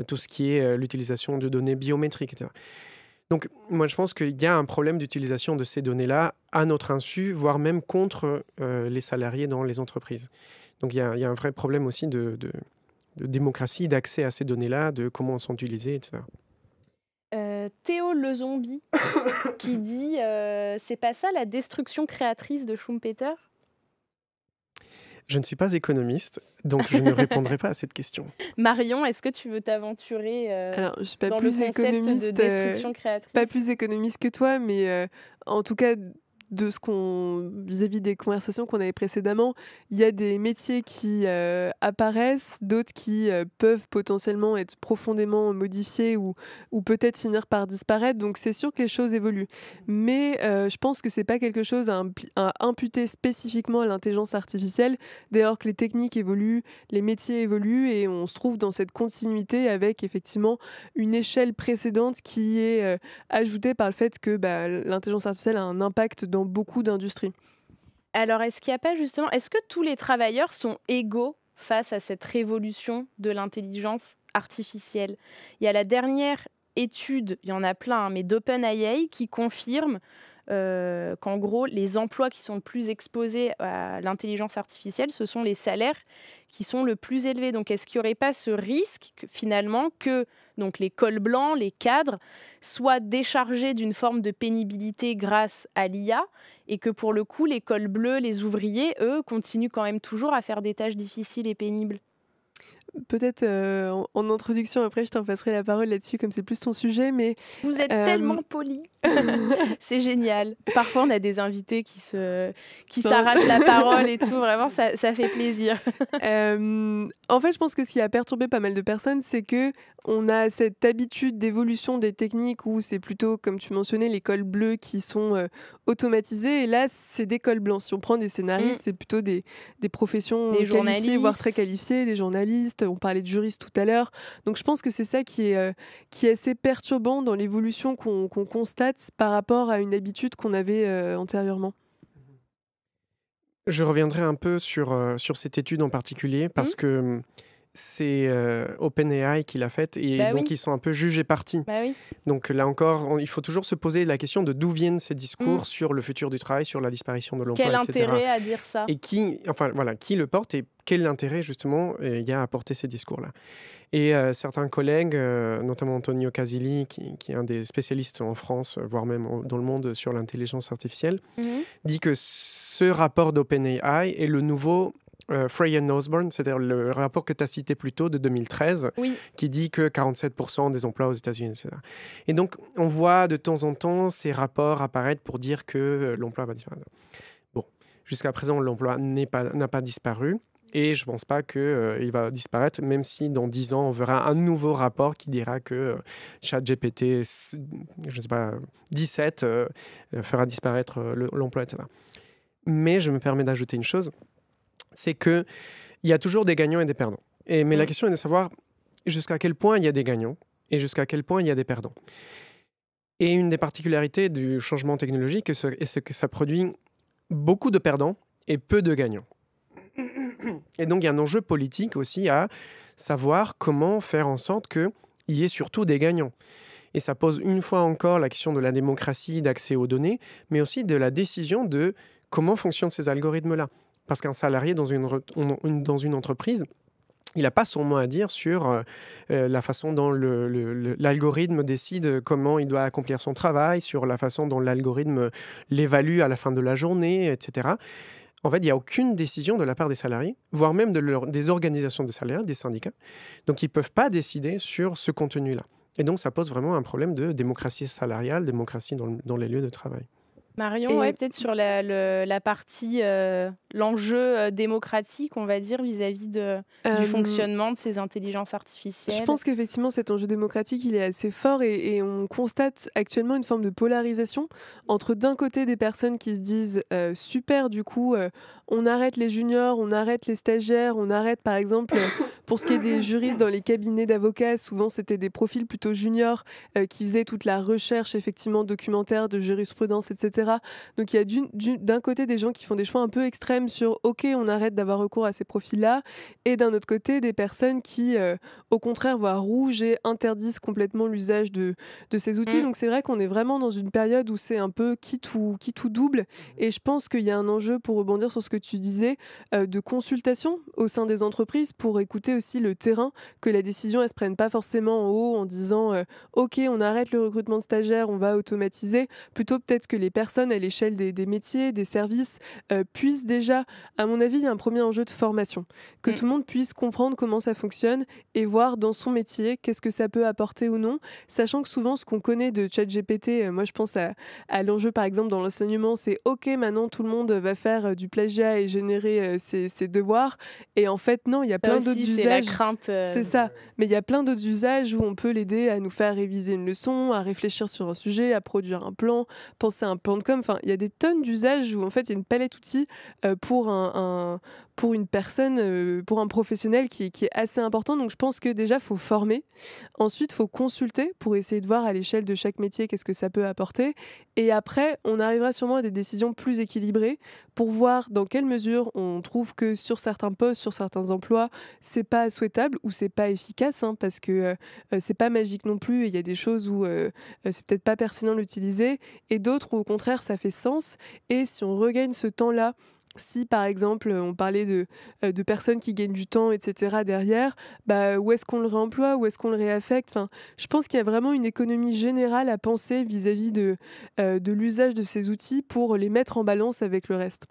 C: Tout ce qui est l'utilisation de données biométriques, etc. Donc, moi, je pense qu'il y a un problème d'utilisation de ces données-là à notre insu, voire même contre les salariés dans les entreprises. Donc, il y a un vrai problème aussi de démocratie, d'accès à ces données-là, de comment elles sont utilisées, etc.
A: Théo le zombie qui dit c'est pas ça la destruction créatrice de Schumpeter?
C: Je ne suis pas économiste, donc je ne répondrai pas à cette question.
A: Marion, est-ce que tu veux t'aventurer
B: Alors, je suis pas
A: dans le
B: plus
A: concept de
B: économiste,
A: destruction créatrice?
B: pas plus économiste que toi, mais en tout cas, de ce qu'on vis-à-vis des conversations qu'on avait précédemment, il y a des métiers qui apparaissent, d'autres qui peuvent potentiellement être profondément modifiés ou peut-être finir par disparaître. Donc c'est sûr que les choses évoluent. Mais je pense que c'est pas quelque chose à imputer spécifiquement à l'intelligence artificielle. Dès lors que les techniques évoluent, les métiers évoluent et on se trouve dans cette continuité avec effectivement une échelle précédente qui est ajoutée par le fait que l'intelligence artificielle a un impact dans beaucoup d'industries.
A: Alors, est-ce qu'il n'y a pas justement... Est-ce que tous les travailleurs sont égaux face à cette révolution de l'intelligence artificielle? Il y a la dernière étude, il y en a plein, hein, mais d'OpenAI qui confirme qu'en gros, les emplois qui sont le plus exposés à l'intelligence artificielle, ce sont les salaires qui sont le plus élevés. Donc, est-ce qu'il n'y aurait pas ce risque finalement que donc, les cols blancs, les cadres, soient déchargés d'une forme de pénibilité grâce à l'IA et que pour le coup, les cols bleus, les ouvriers, eux, continuent quand même toujours à faire des tâches difficiles et pénibles?
B: Peut-être en introduction, après je t'en passerai la parole là-dessus comme c'est plus ton sujet, mais
A: Vous êtes tellement poli. C'est génial. Parfois, on a des invités qui s'arrachent la parole et tout. Vraiment, ça fait plaisir.
B: En fait, je pense que ce qui a perturbé pas mal de personnes, c'est que on a cette habitude d'évolution des techniques où c'est plutôt, comme tu mentionnais, les cols bleus qui sont automatisés. Et là, c'est des cols blancs. Si on prend des scénaristes, c'est plutôt des professions
A: Les
B: qualifiées, voire très
A: journalistes.
B: qualifiées, des journalistes. On parlait de juristes tout à l'heure. Donc, je pense que c'est ça qui est assez perturbant dans l'évolution qu'on constate par rapport à une habitude qu'on avait antérieurement.
C: Je reviendrai un peu sur cette étude en particulier parce que c'est OpenAI qui l'a faite et
A: Bah
C: donc
A: oui.
C: ils sont un peu juges partis.
A: Bah oui.
C: Donc là encore, il faut toujours se poser la question de d'où viennent ces discours sur le futur du travail, sur la disparition de l'emploi,
A: Quel
C: etc.
A: intérêt à dire ça?
C: Et qui le porte et quel intérêt justement il y a à porter ces discours-là. Et certains collègues, notamment Antonio Casilli, qui est un des spécialistes en France, voire même dans le monde sur l'intelligence artificielle, dit que ce rapport d'OpenAI est le nouveau Frey-Osborne, c'est-à-dire le rapport que tu as cité plus tôt de 2013,
A: Oui.
C: qui dit que 47% des emplois aux États-Unis, etc. Et donc, on voit de temps en temps ces rapports apparaître pour dire que l'emploi va disparaître. Bon, jusqu'à présent, l'emploi n'a pas disparu. Et je ne pense pas qu'il va disparaître, même si dans 10 ans, on verra un nouveau rapport qui dira que ChatGPT, je ne sais pas, 17 fera disparaître l'emploi, etc. Mais je me permets d'ajouter une chose, c'est qu'il y a toujours des gagnants et des perdants. Mais la question est de savoir jusqu'à quel point il y a des gagnants et jusqu'à quel point il y a des perdants. Et une des particularités du changement technologique, c'est que ça produit beaucoup de perdants et peu de gagnants. Et donc, il y a un enjeu politique aussi à savoir comment faire en sorte qu'il y ait surtout des gagnants. Et ça pose une fois encore la question de la démocratie, d'accès aux données, mais aussi de la décision de comment fonctionnent ces algorithmes-là. Parce qu'un salarié dans une entreprise, il n'a pas son mot à dire sur la façon dont l'algorithme décide comment il doit accomplir son travail, sur la façon dont l'algorithme l'évalue à la fin de la journée, etc. En fait, il n'y a aucune décision de la part des salariés, voire même des organisations de salariés, des syndicats. Donc, ils ne peuvent pas décider sur ce contenu-là. Et donc, ça pose vraiment un problème de démocratie salariale, démocratie dans les lieux de travail.
A: Marion, ouais, peut-être sur la partie, l'enjeu démocratique, on va dire, vis-à-vis du
B: Euh,
A: fonctionnement de ces intelligences
B: Je
A: artificielles.
B: pense qu'effectivement, cet enjeu démocratique, il est assez fort et on constate actuellement une forme de polarisation entre d'un côté des personnes qui se disent super, du coup, on arrête les juniors, on arrête les stagiaires, on arrête par exemple, pour ce qui est des juristes dans les cabinets d'avocats, souvent c'était des profils plutôt juniors qui faisaient toute la recherche effectivement documentaire de jurisprudence, etc. Donc il y a d'un côté des gens qui font des choix un peu extrêmes sur ok, on arrête d'avoir recours à ces profils-là, et d'un autre côté des personnes qui au contraire, voient rouge et interdisent complètement l'usage de ces outils.
A: Mmh.
B: Donc c'est vrai qu'on est vraiment dans une période où c'est un peu qui tout double. Et je pense qu'il y a un enjeu, pour rebondir sur ce que tu disais, de consultation au sein des entreprises pour écouter aussi le terrain, que la décision ne se prenne pas forcément en haut en disant OK, on arrête le recrutement de stagiaires, on va automatiser. Plutôt peut-être que les personnes à l'échelle des métiers, des services, puissent déjà, à mon avis, il y a un premier enjeu de formation, que
A: Mmh.
B: tout le monde puisse comprendre comment ça fonctionne et voir dans son métier qu'est-ce que ça peut apporter ou non, sachant que souvent ce qu'on connaît de ChatGPT, moi je pense à l'enjeu par exemple dans l'enseignement, c'est ok, maintenant tout le monde va faire du plagiat et générer ses devoirs, et en fait non, il y a
A: Ça
B: plein d'autres
A: aussi, c'est la
B: usages.
A: crainte,
B: C'est ça, mais il y a plein d'autres usages où on peut l'aider à nous faire réviser une leçon, à réfléchir sur un sujet, à produire un plan, penser à un plan de com. Enfin, il y a des tonnes d'usages où en fait il y a une palette d'outils pour pour une personne, pour un professionnel qui est assez important. Donc je pense que déjà, il faut former. Ensuite, il faut consulter pour essayer de voir à l'échelle de chaque métier qu'est-ce que ça peut apporter. Et après, on arrivera sûrement à des décisions plus équilibrées pour voir dans quelle mesure on trouve que sur certains postes, sur certains emplois, c'est pas souhaitable ou c'est pas efficace, hein, parce que c'est pas magique non plus. Et il y a des choses où c'est peut-être pas pertinent d'utiliser, et d'autres où au contraire ça fait sens. Et si on regagne ce temps-là, si par exemple on parlait de personnes qui gagnent du temps, etc. derrière, bah, où est-ce qu'on le réemploie, où est-ce qu'on le réaffecte, enfin, je pense qu'il y a vraiment une économie générale à penser vis-à-vis de l'usage de ces outils pour les mettre en balance avec le reste.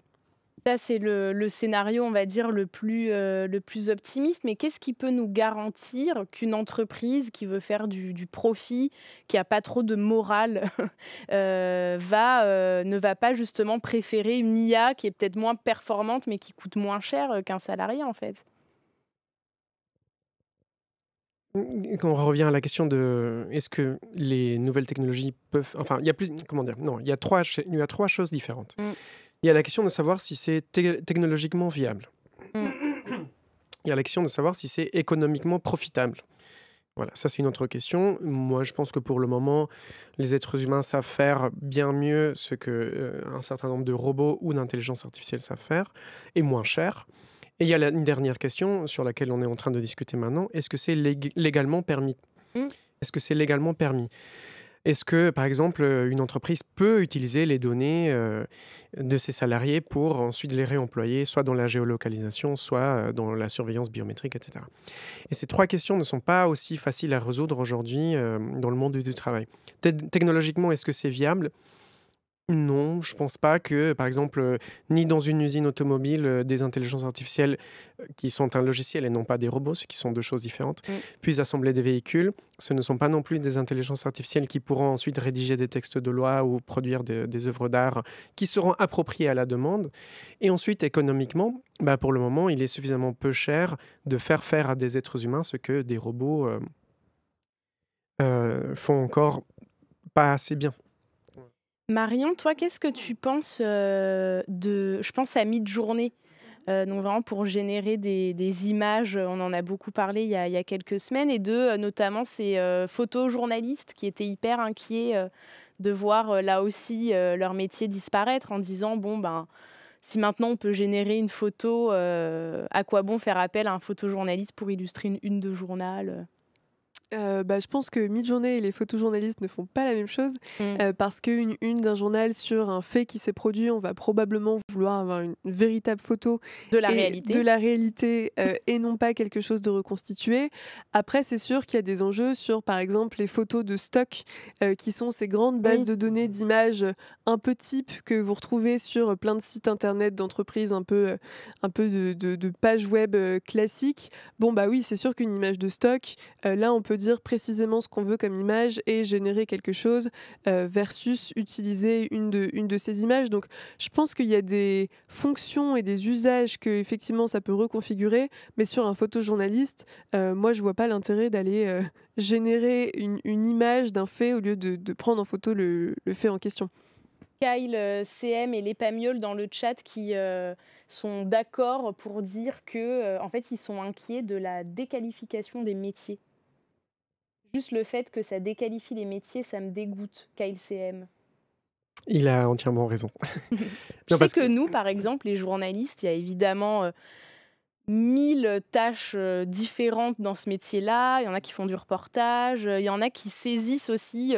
A: ça, c'est le scénario, on va dire, le plus optimiste. Mais qu'est-ce qui peut nous garantir qu'une entreprise qui veut faire du profit, qui a pas trop de morale, ne va pas justement préférer une IA qui est peut-être moins performante, mais qui coûte moins cher, qu'un salarié, en fait?
C: Quand on revient à la question de est-ce que les nouvelles technologies peuvent, enfin, il y a plus, comment dire, non, il y a trois choses différentes.
A: Mmh.
C: Il y a la question de savoir si c'est technologiquement viable.
A: Mmh.
C: Il y a la question de savoir si c'est économiquement profitable. Voilà, ça c'est une autre question. Moi, je pense que pour le moment, les êtres humains savent faire bien mieux ce que un certain nombre de robots ou d'intelligence artificielle savent faire, et moins cher. Et il y a une dernière question sur laquelle on est en train de discuter maintenant. Est-ce que c'est légalement permis?
A: Mmh.
C: Est-ce que c'est légalement permis? Est-ce que, par exemple, une entreprise peut utiliser les données de ses salariés pour ensuite les réemployer, soit dans la géolocalisation, soit dans la surveillance biométrique, etc. Et ces trois questions ne sont pas aussi faciles à résoudre aujourd'hui dans le monde du travail. Technologiquement, est-ce que c'est viable? Non, je pense pas que, par exemple, ni dans une usine automobile, des intelligences artificielles qui sont un logiciel et non pas des robots, ce qui sont deux choses différentes,
A: Mmh.
C: puissent assembler des véhicules. Ce ne sont pas non plus des intelligences artificielles qui pourront ensuite rédiger des textes de loi ou produire des œuvres d'art qui seront appropriées à la demande. Et ensuite, économiquement, bah, pour le moment, il est suffisamment peu cher de faire à des êtres humains ce que des robots font encore pas assez bien.
A: Marion, toi, qu'est-ce que tu penses, je pense à Midjourney, donc vraiment pour générer des images, on en a beaucoup parlé il y a quelques semaines, et notamment ces, photojournalistes qui étaient hyper inquiets, de voir, là aussi, leur métier disparaître en disant: «Bon, ben, si maintenant on peut générer une photo, à quoi bon faire appel à un photojournaliste pour illustrer une une de journal?»
B: Bah, je pense que Midjourney et les photojournalistes ne font pas la même chose,
A: Mmh.
B: parce qu'une une d'un journal sur un fait qui s'est produit, on va probablement vouloir avoir une véritable photo
A: De la
B: et de
A: réalité.
B: la réalité, et non pas quelque chose de reconstitué. Après, c'est sûr qu'il y a des enjeux sur, par exemple, les photos de stock, qui sont ces grandes bases
A: Oui.
B: de données d'images, un peu type que vous retrouvez sur plein de sites internet d'entreprises un peu de pages web, classiques. Bon, bah, oui, c'est sûr qu'une image de stock, là, on peut dire précisément ce qu'on veut comme image et générer quelque chose versus utiliser une de ces images. Donc, je pense qu'il y a des fonctions et des usages que effectivement ça peut reconfigurer, mais sur un photojournaliste, moi, je vois pas l'intérêt d'aller générer une image d'un fait au lieu de prendre en photo le fait en question.
A: Kyle, CM et les Pamioles dans le chat qui sont d'accord pour dire que, en fait, ils sont inquiets de la déqualification des métiers. Juste le fait que ça déqualifie les métiers, ça me dégoûte, Kyle CM.
C: Il a entièrement raison.
A: Je
C: Non,
A: sais
C: parce
A: que
C: que
A: nous, par exemple, les journalistes, il y a évidemment 1000 tâches différentes dans ce métier-là. Il y en a qui font du reportage, il y en a qui saisissent aussi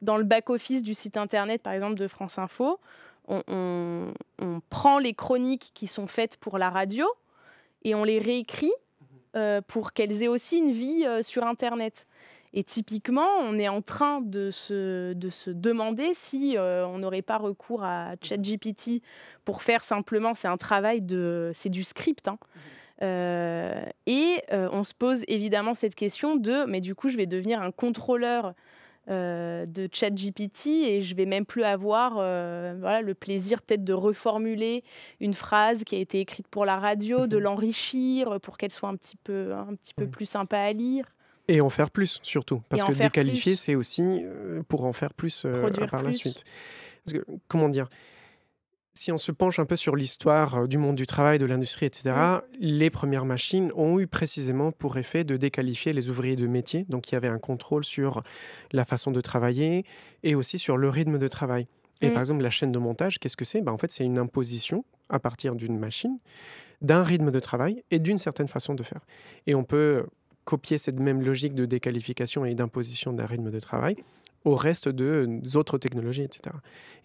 A: dans le back-office du site internet, par exemple, de France Info. On prend les chroniques qui sont faites pour la radio et on les réécrit pour qu'elles aient aussi une vie sur Internet. Et typiquement, on est en train de se demander si on n'aurait pas recours à ChatGPT pour faire simplement, c'est du script, hein. On se pose évidemment cette question mais du coup, je vais devenir un contrôleur de ChatGPT et je vais même plus avoir le plaisir peut-être de reformuler une phrase qui a été écrite pour la radio, de l'enrichir pour qu'elle soit un petit peu
C: Oui.
A: plus sympa à lire
C: Et en faire plus, surtout.
A: et
C: Parce
A: en
C: que
A: faire
C: déqualifier,
A: plus,
C: c'est aussi pour en faire plus
A: produire
C: par la
A: plus.
C: suite. Parce que, comment dire, si on se penche un peu sur l'histoire du monde du travail, de l'industrie, etc., les premières machines ont eu précisément pour effet de déqualifier les ouvriers de métier. Donc, il y avait un contrôle sur la façon de travailler et aussi sur le rythme de travail. Et par exemple, la chaîne de montage, qu'est-ce que c'est? En fait, c'est une imposition à partir d'une machine, d'un rythme de travail et d'une certaine façon de faire. Et on peut copier cette même logique de déqualification et d'imposition d'un rythme de travail au reste des autres technologies, etc.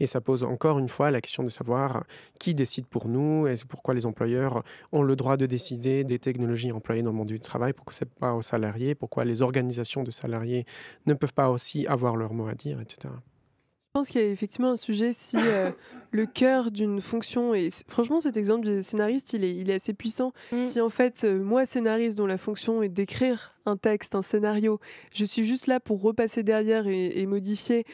C: Et ça pose encore une fois la question de savoir qui décide pour nous et pourquoi les employeurs ont le droit de décider des technologies employées dans le monde du travail, pourquoi ce n'est pas aux salariés, pourquoi les organisations de salariés ne peuvent pas aussi avoir leur mot à dire, etc.
B: Je pense qu'il y a effectivement un sujet si le cœur d'une fonction, et franchement cet exemple du scénariste il est assez puissant, si en fait moi scénariste dont la fonction est d'écrire un texte, un scénario, je suis juste là pour repasser derrière et modifier,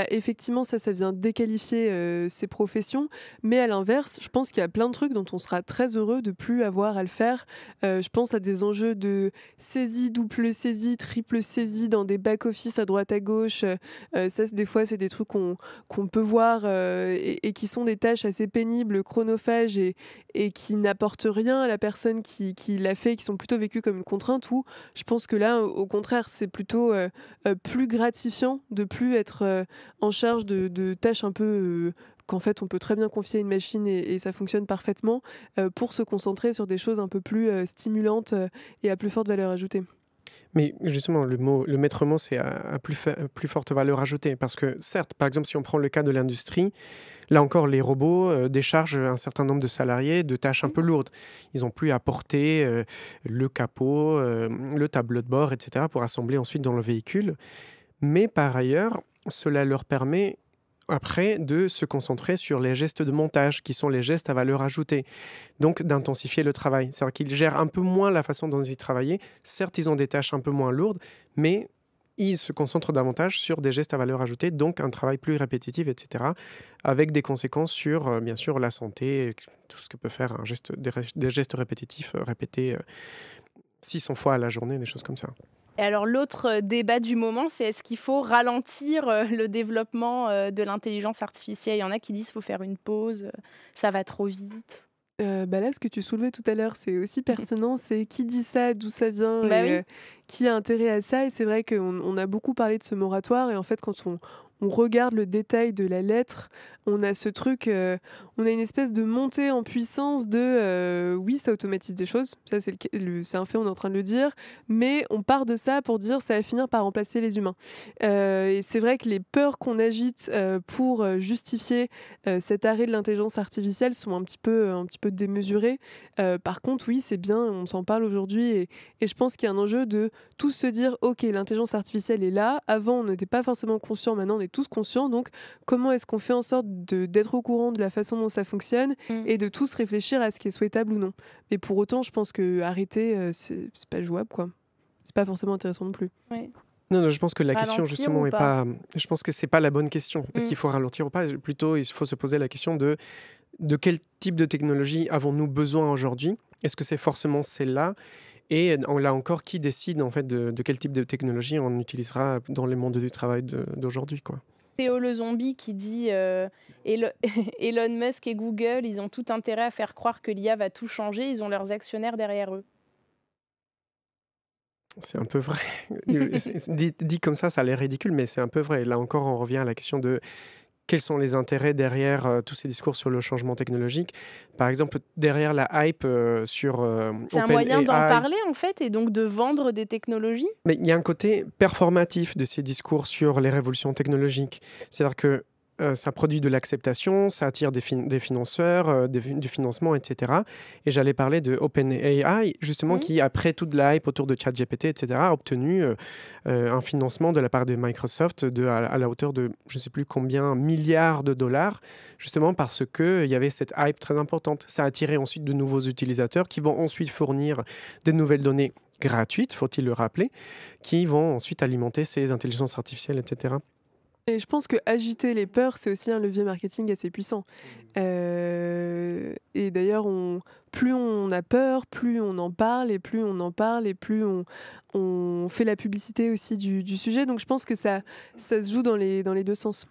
B: effectivement ça vient déqualifier ces professions, mais à l'inverse je pense qu'il y a plein de trucs dont on sera très heureux de plus avoir à le faire. Je pense à des enjeux de saisie, double saisie, triple saisie dans des back-office à droite à gauche, des fois c'est des trucs qu'on peut voir et qui sont des tâches assez pénibles, chronophages et qui n'apportent rien à la personne qui l'a fait, qui sont plutôt vécues comme une contrainte, où je pense que là, au contraire, c'est plutôt plus gratifiant de plus être en charge de tâches un peu qu'en fait on peut très bien confier à une machine et ça fonctionne parfaitement, pour se concentrer sur des choses un peu plus stimulantes et à plus forte valeur ajoutée.
C: Mais justement, le maître mot, c'est à plus forte valeur ajoutée. Parce que certes, par exemple, si on prend le cas de l'industrie, là encore, les robots déchargent un certain nombre de salariés de tâches un peu lourdes. Ils n'ont plus à porter le capot, le tableau de bord, etc., pour assembler ensuite dans le véhicule. Mais par ailleurs, cela leur permet après de se concentrer sur les gestes de montage, qui sont les gestes à valeur ajoutée, donc d'intensifier le travail. C'est-à-dire qu'ils gèrent un peu moins la façon dont ils travaillent. Certes, ils ont des tâches un peu moins lourdes, mais ils se concentrent davantage sur des gestes à valeur ajoutée, donc un travail plus répétitif, etc., avec des conséquences sur, bien sûr, la santé, tout ce que peut faire des gestes répétitifs, répétés 600 fois à la journée, des choses comme ça.
A: Et alors l'autre débat du moment, c'est est-ce qu'il faut ralentir le développement de l'intelligence artificielle? Il y en a qui disent qu'il faut faire une pause, ça va trop vite.
B: Là, ce que tu soulevais tout à l'heure, c'est aussi pertinent, c'est qui dit ça, d'où ça vient
A: Bah
B: et
A: oui.
B: qui a intérêt à ça. Et c'est vrai qu'on a beaucoup parlé de ce moratoire et en fait, quand on regarde le détail de la lettre, on a ce truc, on a une espèce de montée en puissance de oui, ça automatise des choses, ça c'est un fait, on est en train de le dire, mais on part de ça pour dire ça va finir par remplacer les humains. Et c'est vrai que les peurs qu'on agite pour justifier cet arrêt de l'intelligence artificielle sont un petit peu démesurées. Par contre, oui, c'est bien, on s'en parle aujourd'hui et je pense qu'il y a un enjeu de tous se dire ok, l'intelligence artificielle est là, avant on n'était pas forcément conscient, maintenant on est tous conscients, donc comment est-ce qu'on fait en sorte d'être au courant de la façon dont ça fonctionne et de tous réfléchir à ce qui est souhaitable ou non. Mais pour autant, je pense que arrêter, c'est pas jouable, quoi. c'est pas forcément intéressant non plus.
A: Ouais.
C: Non, je pense que la question
A: Ralentir
C: justement
A: ou
C: est
A: pas?
C: pas. Je pense que c'est pas la bonne question. Est-ce
A: Mm.
C: qu'il faut ralentir ou pas? Plutôt, il faut se poser la question de quel type de technologie avons-nous besoin aujourd'hui? Est-ce que c'est forcément celle-là? Et là encore, qui décide en fait de quel type de technologie on utilisera dans le monde du travail d'aujourd'hui, quoi.
A: Théo le zombie qui dit Elon Musk et Google, ils ont tout intérêt à faire croire que l'IA va tout changer, ils ont leurs actionnaires derrière eux.
C: C'est un peu vrai. Dit comme ça a l'air ridicule, mais c'est un peu vrai. Là encore, on revient à la question de quels sont les intérêts derrière tous ces discours sur le changement technologique. Par exemple, derrière la hype sur
A: C'est un moyen d'en
C: OpenAI.
A: parler en fait et donc de vendre des technologies.
C: Mais il y a un côté performatif de ces discours sur les révolutions technologiques. C'est-à-dire que ça produit de l'acceptation, ça attire des financeurs, du financement, etc. Et j'allais parler de OpenAI, justement,
A: Mhm.
C: qui, après toute la hype autour de ChatGPT, etc., a obtenu un financement de la part de Microsoft à la hauteur de je ne sais plus combien milliards de dollars, justement parce qu'il y avait cette hype très importante. Ça a attiré ensuite de nouveaux utilisateurs qui vont ensuite fournir des nouvelles données gratuites, faut-il le rappeler, qui vont ensuite alimenter ces intelligences artificielles, etc.
B: Et je pense que agiter les peurs, c'est aussi un levier marketing assez puissant. Et d'ailleurs, plus on a peur, plus on en parle, et plus on en parle, et plus on fait la publicité aussi du sujet. Donc je pense que ça se joue dans les deux sens.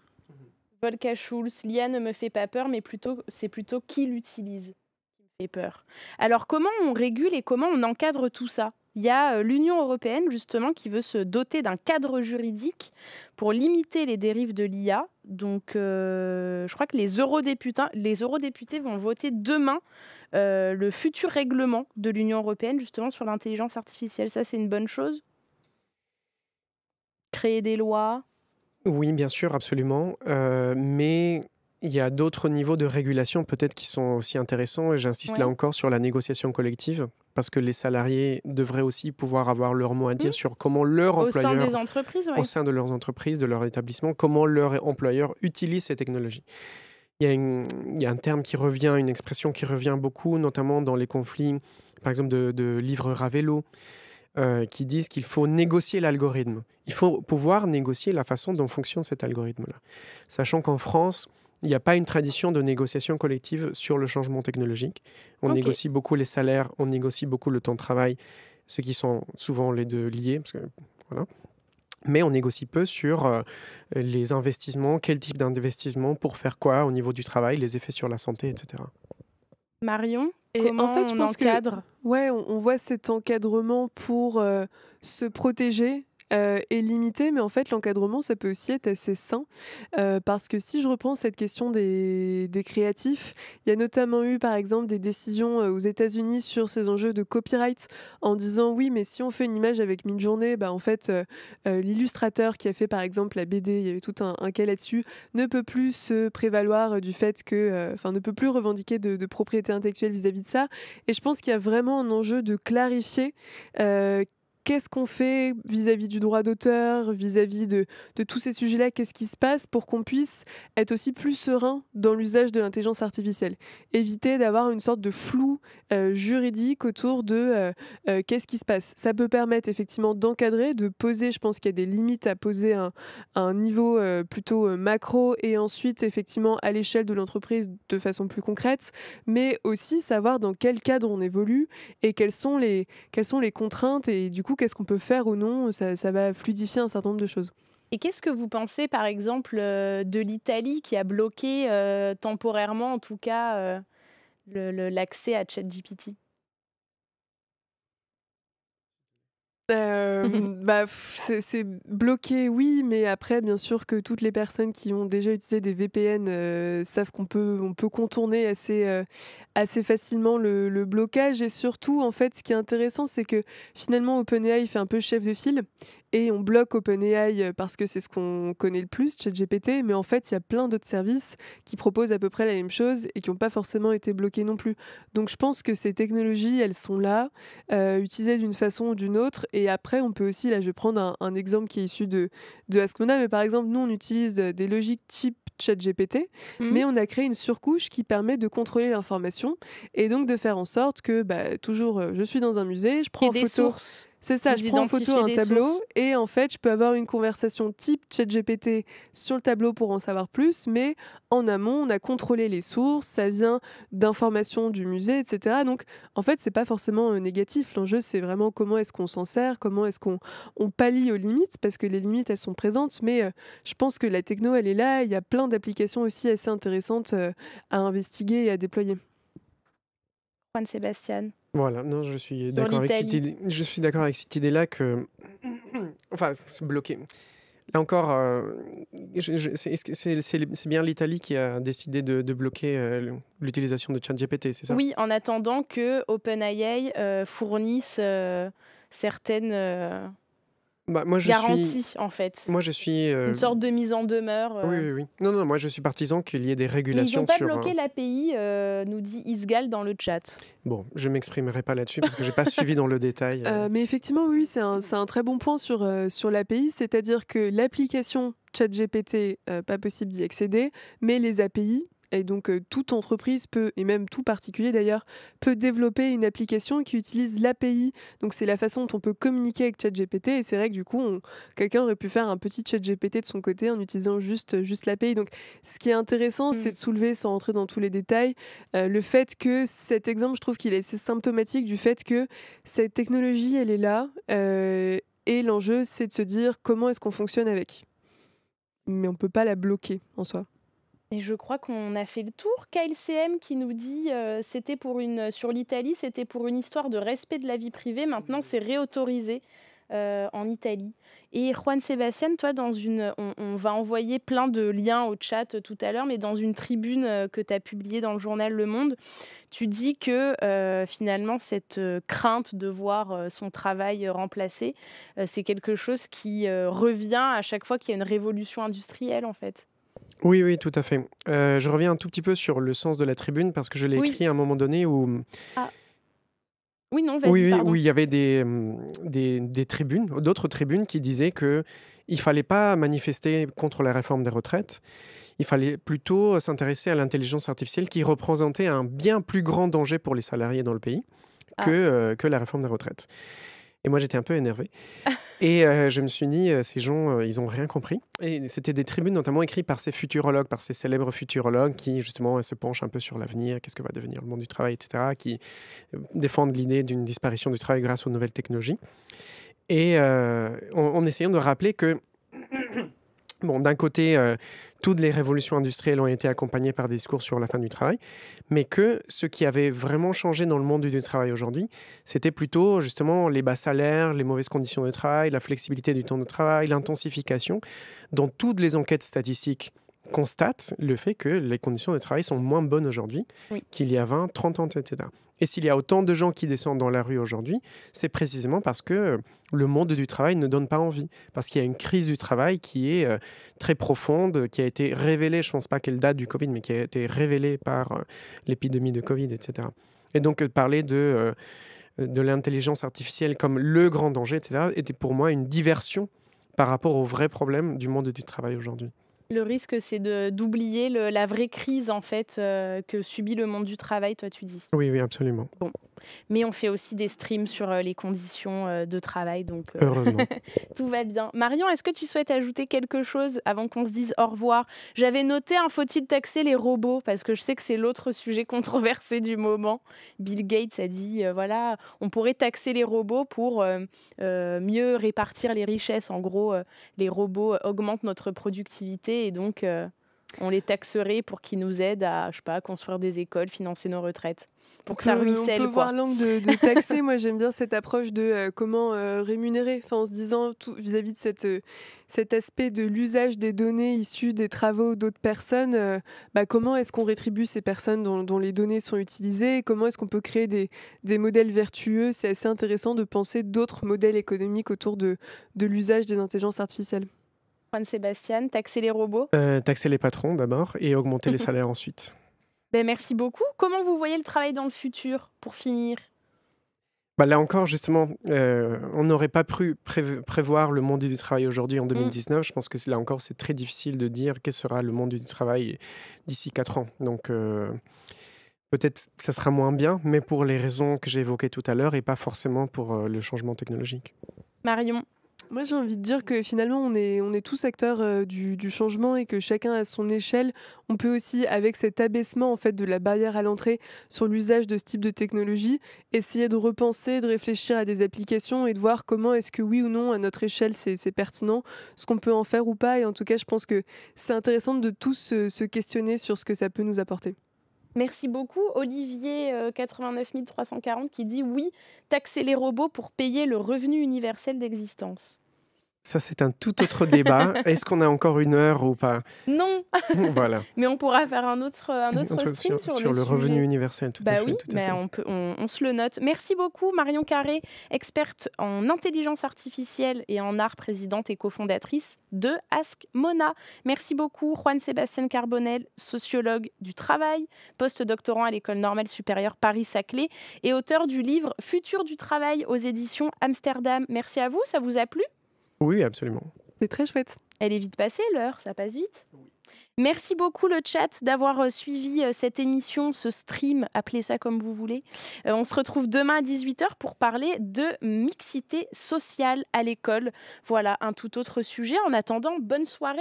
A: Volker Schulz, l'IA ne me fait pas peur, mais c'est plutôt qui l'utilise qui me fait peur. Alors comment on régule et comment on encadre tout ça? Il y a l'Union européenne justement qui veut se doter d'un cadre juridique pour limiter les dérives de l'IA. Donc je crois que les eurodéputés vont voter demain le futur règlement de l'Union européenne justement sur l'intelligence artificielle. Ça, c'est une bonne chose? Créer des lois.
C: Oui, bien sûr, absolument. Mais il y a d'autres niveaux de régulation peut-être qui sont aussi intéressants. Et j'insiste là
A: Ouais.
C: encore sur la négociation collective, parce que les salariés devraient aussi pouvoir avoir leur mot à dire
A: Mmh.
C: sur comment leur
A: Au sein
C: employeur,
A: des entreprises,
C: au
A: ouais.
C: sein de leurs entreprises, de leur établissement, comment leur employeur utilise ces technologies. Il y a un terme qui revient, une expression qui revient beaucoup, notamment dans les conflits, par exemple, de livreurs à vélo, qui disent qu'il faut négocier l'algorithme. Il faut pouvoir négocier la façon dont fonctionne cet algorithme-là. Sachant qu'en France, il n'y a pas une tradition de négociation collective sur le changement technologique. On
A: Ok.
C: négocie beaucoup les salaires, on négocie beaucoup le temps de travail, ce qui sont souvent les deux liés. Parce que, voilà. Mais on négocie peu sur les investissements, quel type d'investissement, pour faire quoi au niveau du travail, les effets sur la santé, etc.
A: Marion,
B: Et
A: comment
B: en fait, je
A: on
B: pense
A: encadre?
B: ouais, on voit cet encadrement pour se protéger et limiter, mais en fait, l'encadrement, ça peut aussi être assez sain. Parce que si je reprends cette question des créatifs, il y a notamment eu, par exemple, des décisions aux États-Unis sur ces enjeux de copyright en disant oui, mais si on fait une image avec Midjourney, bah, en fait, l'illustrateur qui a fait, par exemple, la BD, il y avait tout un cas là-dessus, ne peut plus se prévaloir du fait que, enfin, ne peut plus revendiquer de propriété intellectuelle vis-à-vis de ça. Et je pense qu'il y a vraiment un enjeu de clarifier qu'est-ce qu'on fait vis-à-vis du droit d'auteur, vis-à-vis de tous ces sujets-là, qu'est-ce qui se passe pour qu'on puisse être aussi plus serein dans l'usage de l'intelligence artificielle. Éviter d'avoir une sorte de flou juridique autour de qu'est-ce qui se passe. Ça peut permettre effectivement d'encadrer, de poser, je pense qu'il y a des limites à poser à un niveau plutôt macro et ensuite effectivement à l'échelle de l'entreprise de façon plus concrète, mais aussi savoir dans quel cadre on évolue et quelles sont les contraintes et du coup qu'est-ce qu'on peut faire ou non, ça va fluidifier un certain nombre de choses.
A: Et qu'est-ce que vous pensez, par exemple, de l'Italie qui a bloqué temporairement, en tout cas, l'accès à ChatGPT?
B: C'est bloqué, oui, mais après, bien sûr que toutes les personnes qui ont déjà utilisé des VPN savent on peut contourner assez facilement le blocage. Et surtout, en fait, ce qui est intéressant, c'est que finalement, OpenAI fait un peu chef de file et on bloque OpenAI parce que c'est ce qu'on connaît le plus, ChatGPT. Mais en fait, il y a plein d'autres services qui proposent à peu près la même chose et qui n'ont pas forcément été bloqués non plus. Donc, je pense que ces technologies, elles sont là, utilisées d'une façon ou d'une autre. Et après, on peut aussi, là, je vais prendre un exemple qui est issu de Ascona, mais par exemple, nous, on utilise des logiques type ChatGPT, mais on a créé une surcouche qui permet de contrôler l'information et donc de faire en sorte que, toujours, je suis dans un musée, je prends
A: Et
B: en
A: des
B: photo
A: sources.
B: C'est ça,
A: Vous
B: je prends en photo
A: identifiez
B: un
A: des
B: tableau
A: sources.
B: et en fait, je peux avoir une conversation type ChatGPT sur le tableau pour en savoir plus, mais en amont, on a contrôlé les sources, ça vient d'informations du musée, etc. Donc, en fait, c'est pas forcément négatif. L'enjeu, c'est vraiment comment est-ce qu'on s'en sert, comment est-ce qu'on pallie aux limites, parce que les limites, elles sont présentes, mais je pense que la techno, elle est là. Il y a plein d'applications aussi assez intéressantes à investiguer et à déployer.
A: Juan Sébastien,
C: Voilà, non, je suis
A: sur
C: d'accord avec cette
A: l'Italie.
C: idée. Je suis d'accord avec cette idée-là que, enfin, se bloquer. Là encore, c'est bien l'Italie qui a décidé de bloquer l'utilisation de ChatGPT, c'est ça?
A: Oui, en attendant que OpenAI fournisse certaines
C: Bah,
A: garanties, en fait.
C: moi, je suis,
A: Une sorte de mise en demeure.
C: oui, oui, oui. Non, non, moi, je suis partisan qu'il y ait des
A: Et ils
C: régulations
A: n'ont pas
C: sur.
A: bloqué l'API, nous dit Isgal dans le chat.
C: Bon, je m'exprimerai pas là-dessus parce que j'ai pas suivi dans le détail.
B: Mais effectivement, oui, c'est un très bon point sur l'API, c'est-à-dire que l'application ChatGPT, pas possible d'y accéder, mais les API, et donc toute entreprise peut, et même tout particulier d'ailleurs, peut développer une application qui utilise l'API. Donc c'est la façon dont on peut communiquer avec ChatGPT, et c'est vrai que du coup, quelqu'un aurait pu faire un petit ChatGPT de son côté en utilisant juste l'API. Donc ce qui est intéressant, c'est de soulever, sans rentrer dans tous les détails, le fait que cet exemple, je trouve qu'il est assez symptomatique du fait que cette technologie, elle est là, et l'enjeu, c'est de se dire comment est-ce qu'on fonctionne avec. Mais on ne peut pas la bloquer en soi.
A: Et je crois qu'on a fait le tour. KLCM qui nous dit c'était pour sur l'Italie, c'était pour une histoire de respect de la vie privée. Maintenant, c'est réautorisé en Italie. Et Juan Sébastien, toi, on va envoyer plein de liens au chat tout à l'heure, mais dans une tribune que tu as publiée dans le journal Le Monde, tu dis que finalement, cette crainte de voir son travail remplacé, c'est quelque chose qui revient à chaque fois qu'il y a une révolution industrielle, en fait.
C: Oui, oui, tout à fait. Je reviens un tout petit peu sur le sens de la tribune parce que je l'ai
A: Oui.
C: écrit à un moment donné où,
A: Ah. Oui, non, vas-y,
C: oui,
A: pardon.
C: où il y avait des tribunes, d'autres tribunes qui disaient que il fallait pas manifester contre la réforme des retraites. Il fallait plutôt s'intéresser à l'intelligence artificielle qui représentait un bien plus grand danger pour les salariés dans le pays que la réforme des retraites. Et moi, j'étais un peu énervé. Et je me suis dit, ces gens, ils n'ont rien compris. Et c'était des tribunes notamment écrites par ces futurologues, par ces célèbres futurologues qui, justement, se penchent un peu sur l'avenir, qu'est-ce que va devenir le monde du travail, etc., qui défendent l'idée d'une disparition du travail grâce aux nouvelles technologies. Et en essayant de rappeler que, bon, d'un côté, toutes les révolutions industrielles ont été accompagnées par des discours sur la fin du travail, mais que ce qui avait vraiment changé dans le monde du travail aujourd'hui, c'était plutôt justement les bas salaires, les mauvaises conditions de travail, la flexibilité du temps de travail, l'intensification, dont toutes les enquêtes statistiques constatent le fait que les conditions de travail sont moins bonnes aujourd'hui qu'il y a 20, 30 ans, etc. Et s'il y a autant de gens qui descendent dans la rue aujourd'hui, c'est précisément parce que le monde du travail ne donne pas envie. Parce qu'il y a une crise du travail qui est très profonde, qui a été révélée, je ne pense pas qu'elle date du Covid, mais qui a été révélée par l'épidémie de Covid, etc. Et donc parler de l'intelligence artificielle comme le grand danger, etc., était pour moi une diversion par rapport aux vrais problèmes du monde du travail aujourd'hui.
A: Le risque, c'est d'oublier la vraie crise en fait que subit le monde du travail, toi tu dis.
C: Oui, oui, absolument.
A: Bon, mais on fait aussi des streams sur les conditions de travail, donc
C: Heureusement.
A: tout va bien. Marion, est-ce que tu souhaites ajouter quelque chose avant qu'on se dise au revoir? J'avais noté faut-il taxer les robots? Parce que je sais que c'est l'autre sujet controversé du moment. Bill Gates a dit, voilà, on pourrait taxer les robots pour mieux répartir les richesses. En gros, les robots augmentent notre productivité et donc on les taxerait pour qu'ils nous aident à, je sais pas, construire des écoles, financer nos retraites. Pour que ça ruisselle,
B: on peut voir l'angle de taxer. Moi, j'aime bien cette approche de comment rémunérer, enfin, en se disant vis-à-vis de cet aspect de l'usage des données issues des travaux d'autres personnes, comment est-ce qu'on rétribue ces personnes dont les données sont utilisées? Comment est-ce qu'on peut créer des modèles vertueux? C'est assez intéressant de penser d'autres modèles économiques autour de l'usage des intelligences artificielles.
A: Juan Sébastien, taxer les robots?
C: Taxer les patrons d'abord et augmenter les salaires ensuite.
A: Merci beaucoup. Comment vous voyez le travail dans le futur, pour finir?
C: Là encore, justement, on n'aurait pas pu prévoir le monde du travail aujourd'hui en 2019. Je pense que là encore, c'est très difficile de dire quel sera le monde du travail d'ici 4 ans. Donc, Peut-être que ça sera moins bien, mais pour les raisons que j'ai évoquées tout à l'heure et pas forcément pour le changement technologique.
A: Marion?
B: Moi, j'ai envie de dire que finalement, on est tous acteurs du changement et que chacun à son échelle, on peut aussi, avec cet abaissement en fait de la barrière à l'entrée sur l'usage de ce type de technologie, essayer de repenser, de réfléchir à des applications et de voir comment est-ce que oui ou non, à notre échelle, c'est pertinent, ce qu'on peut en faire ou pas. Et en tout cas, je pense que c'est intéressant de tous se questionner sur ce que ça peut nous apporter.
A: Merci beaucoup. Olivier 89 340 qui dit oui, taxer les robots pour payer le revenu universel d'existence.
C: Ça, c'est un tout autre débat. Est-ce qu'on a encore 1 heure ou pas?
A: Non,
C: Voilà.
A: mais on pourra faire un autre stream
C: Sur
A: le
C: le revenu
A: sujet.
C: universel, tout à
A: Bah
C: fait.
A: oui,
C: Tout à
A: mais
C: fait.
A: on se le note. Merci beaucoup Marion Carré, experte en intelligence artificielle et en art, présidente et cofondatrice de Ask Mona. Merci beaucoup Juan Sébastien Carbonel, sociologue du travail, post-doctorant à l'École normale supérieure Paris-Saclay et auteur du livre Futur du travail aux éditions Amsterdam. Merci à vous, ça vous a plu?
C: Oui, absolument.
B: C'est très chouette.
A: Elle est vite passée l'heure, ça passe vite. Merci beaucoup le chat d'avoir suivi cette émission, ce stream, appelez ça comme vous voulez. On se retrouve demain à 18h pour parler de mixité sociale à l'école. Voilà, un tout autre sujet. En attendant, bonne soirée.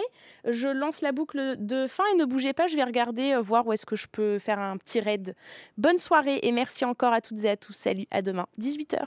A: Je lance la boucle de fin et ne bougez pas, je vais regarder, voir où est-ce que je peux faire un petit raid. Bonne soirée et merci encore à toutes et à tous. Salut, à demain, 18h.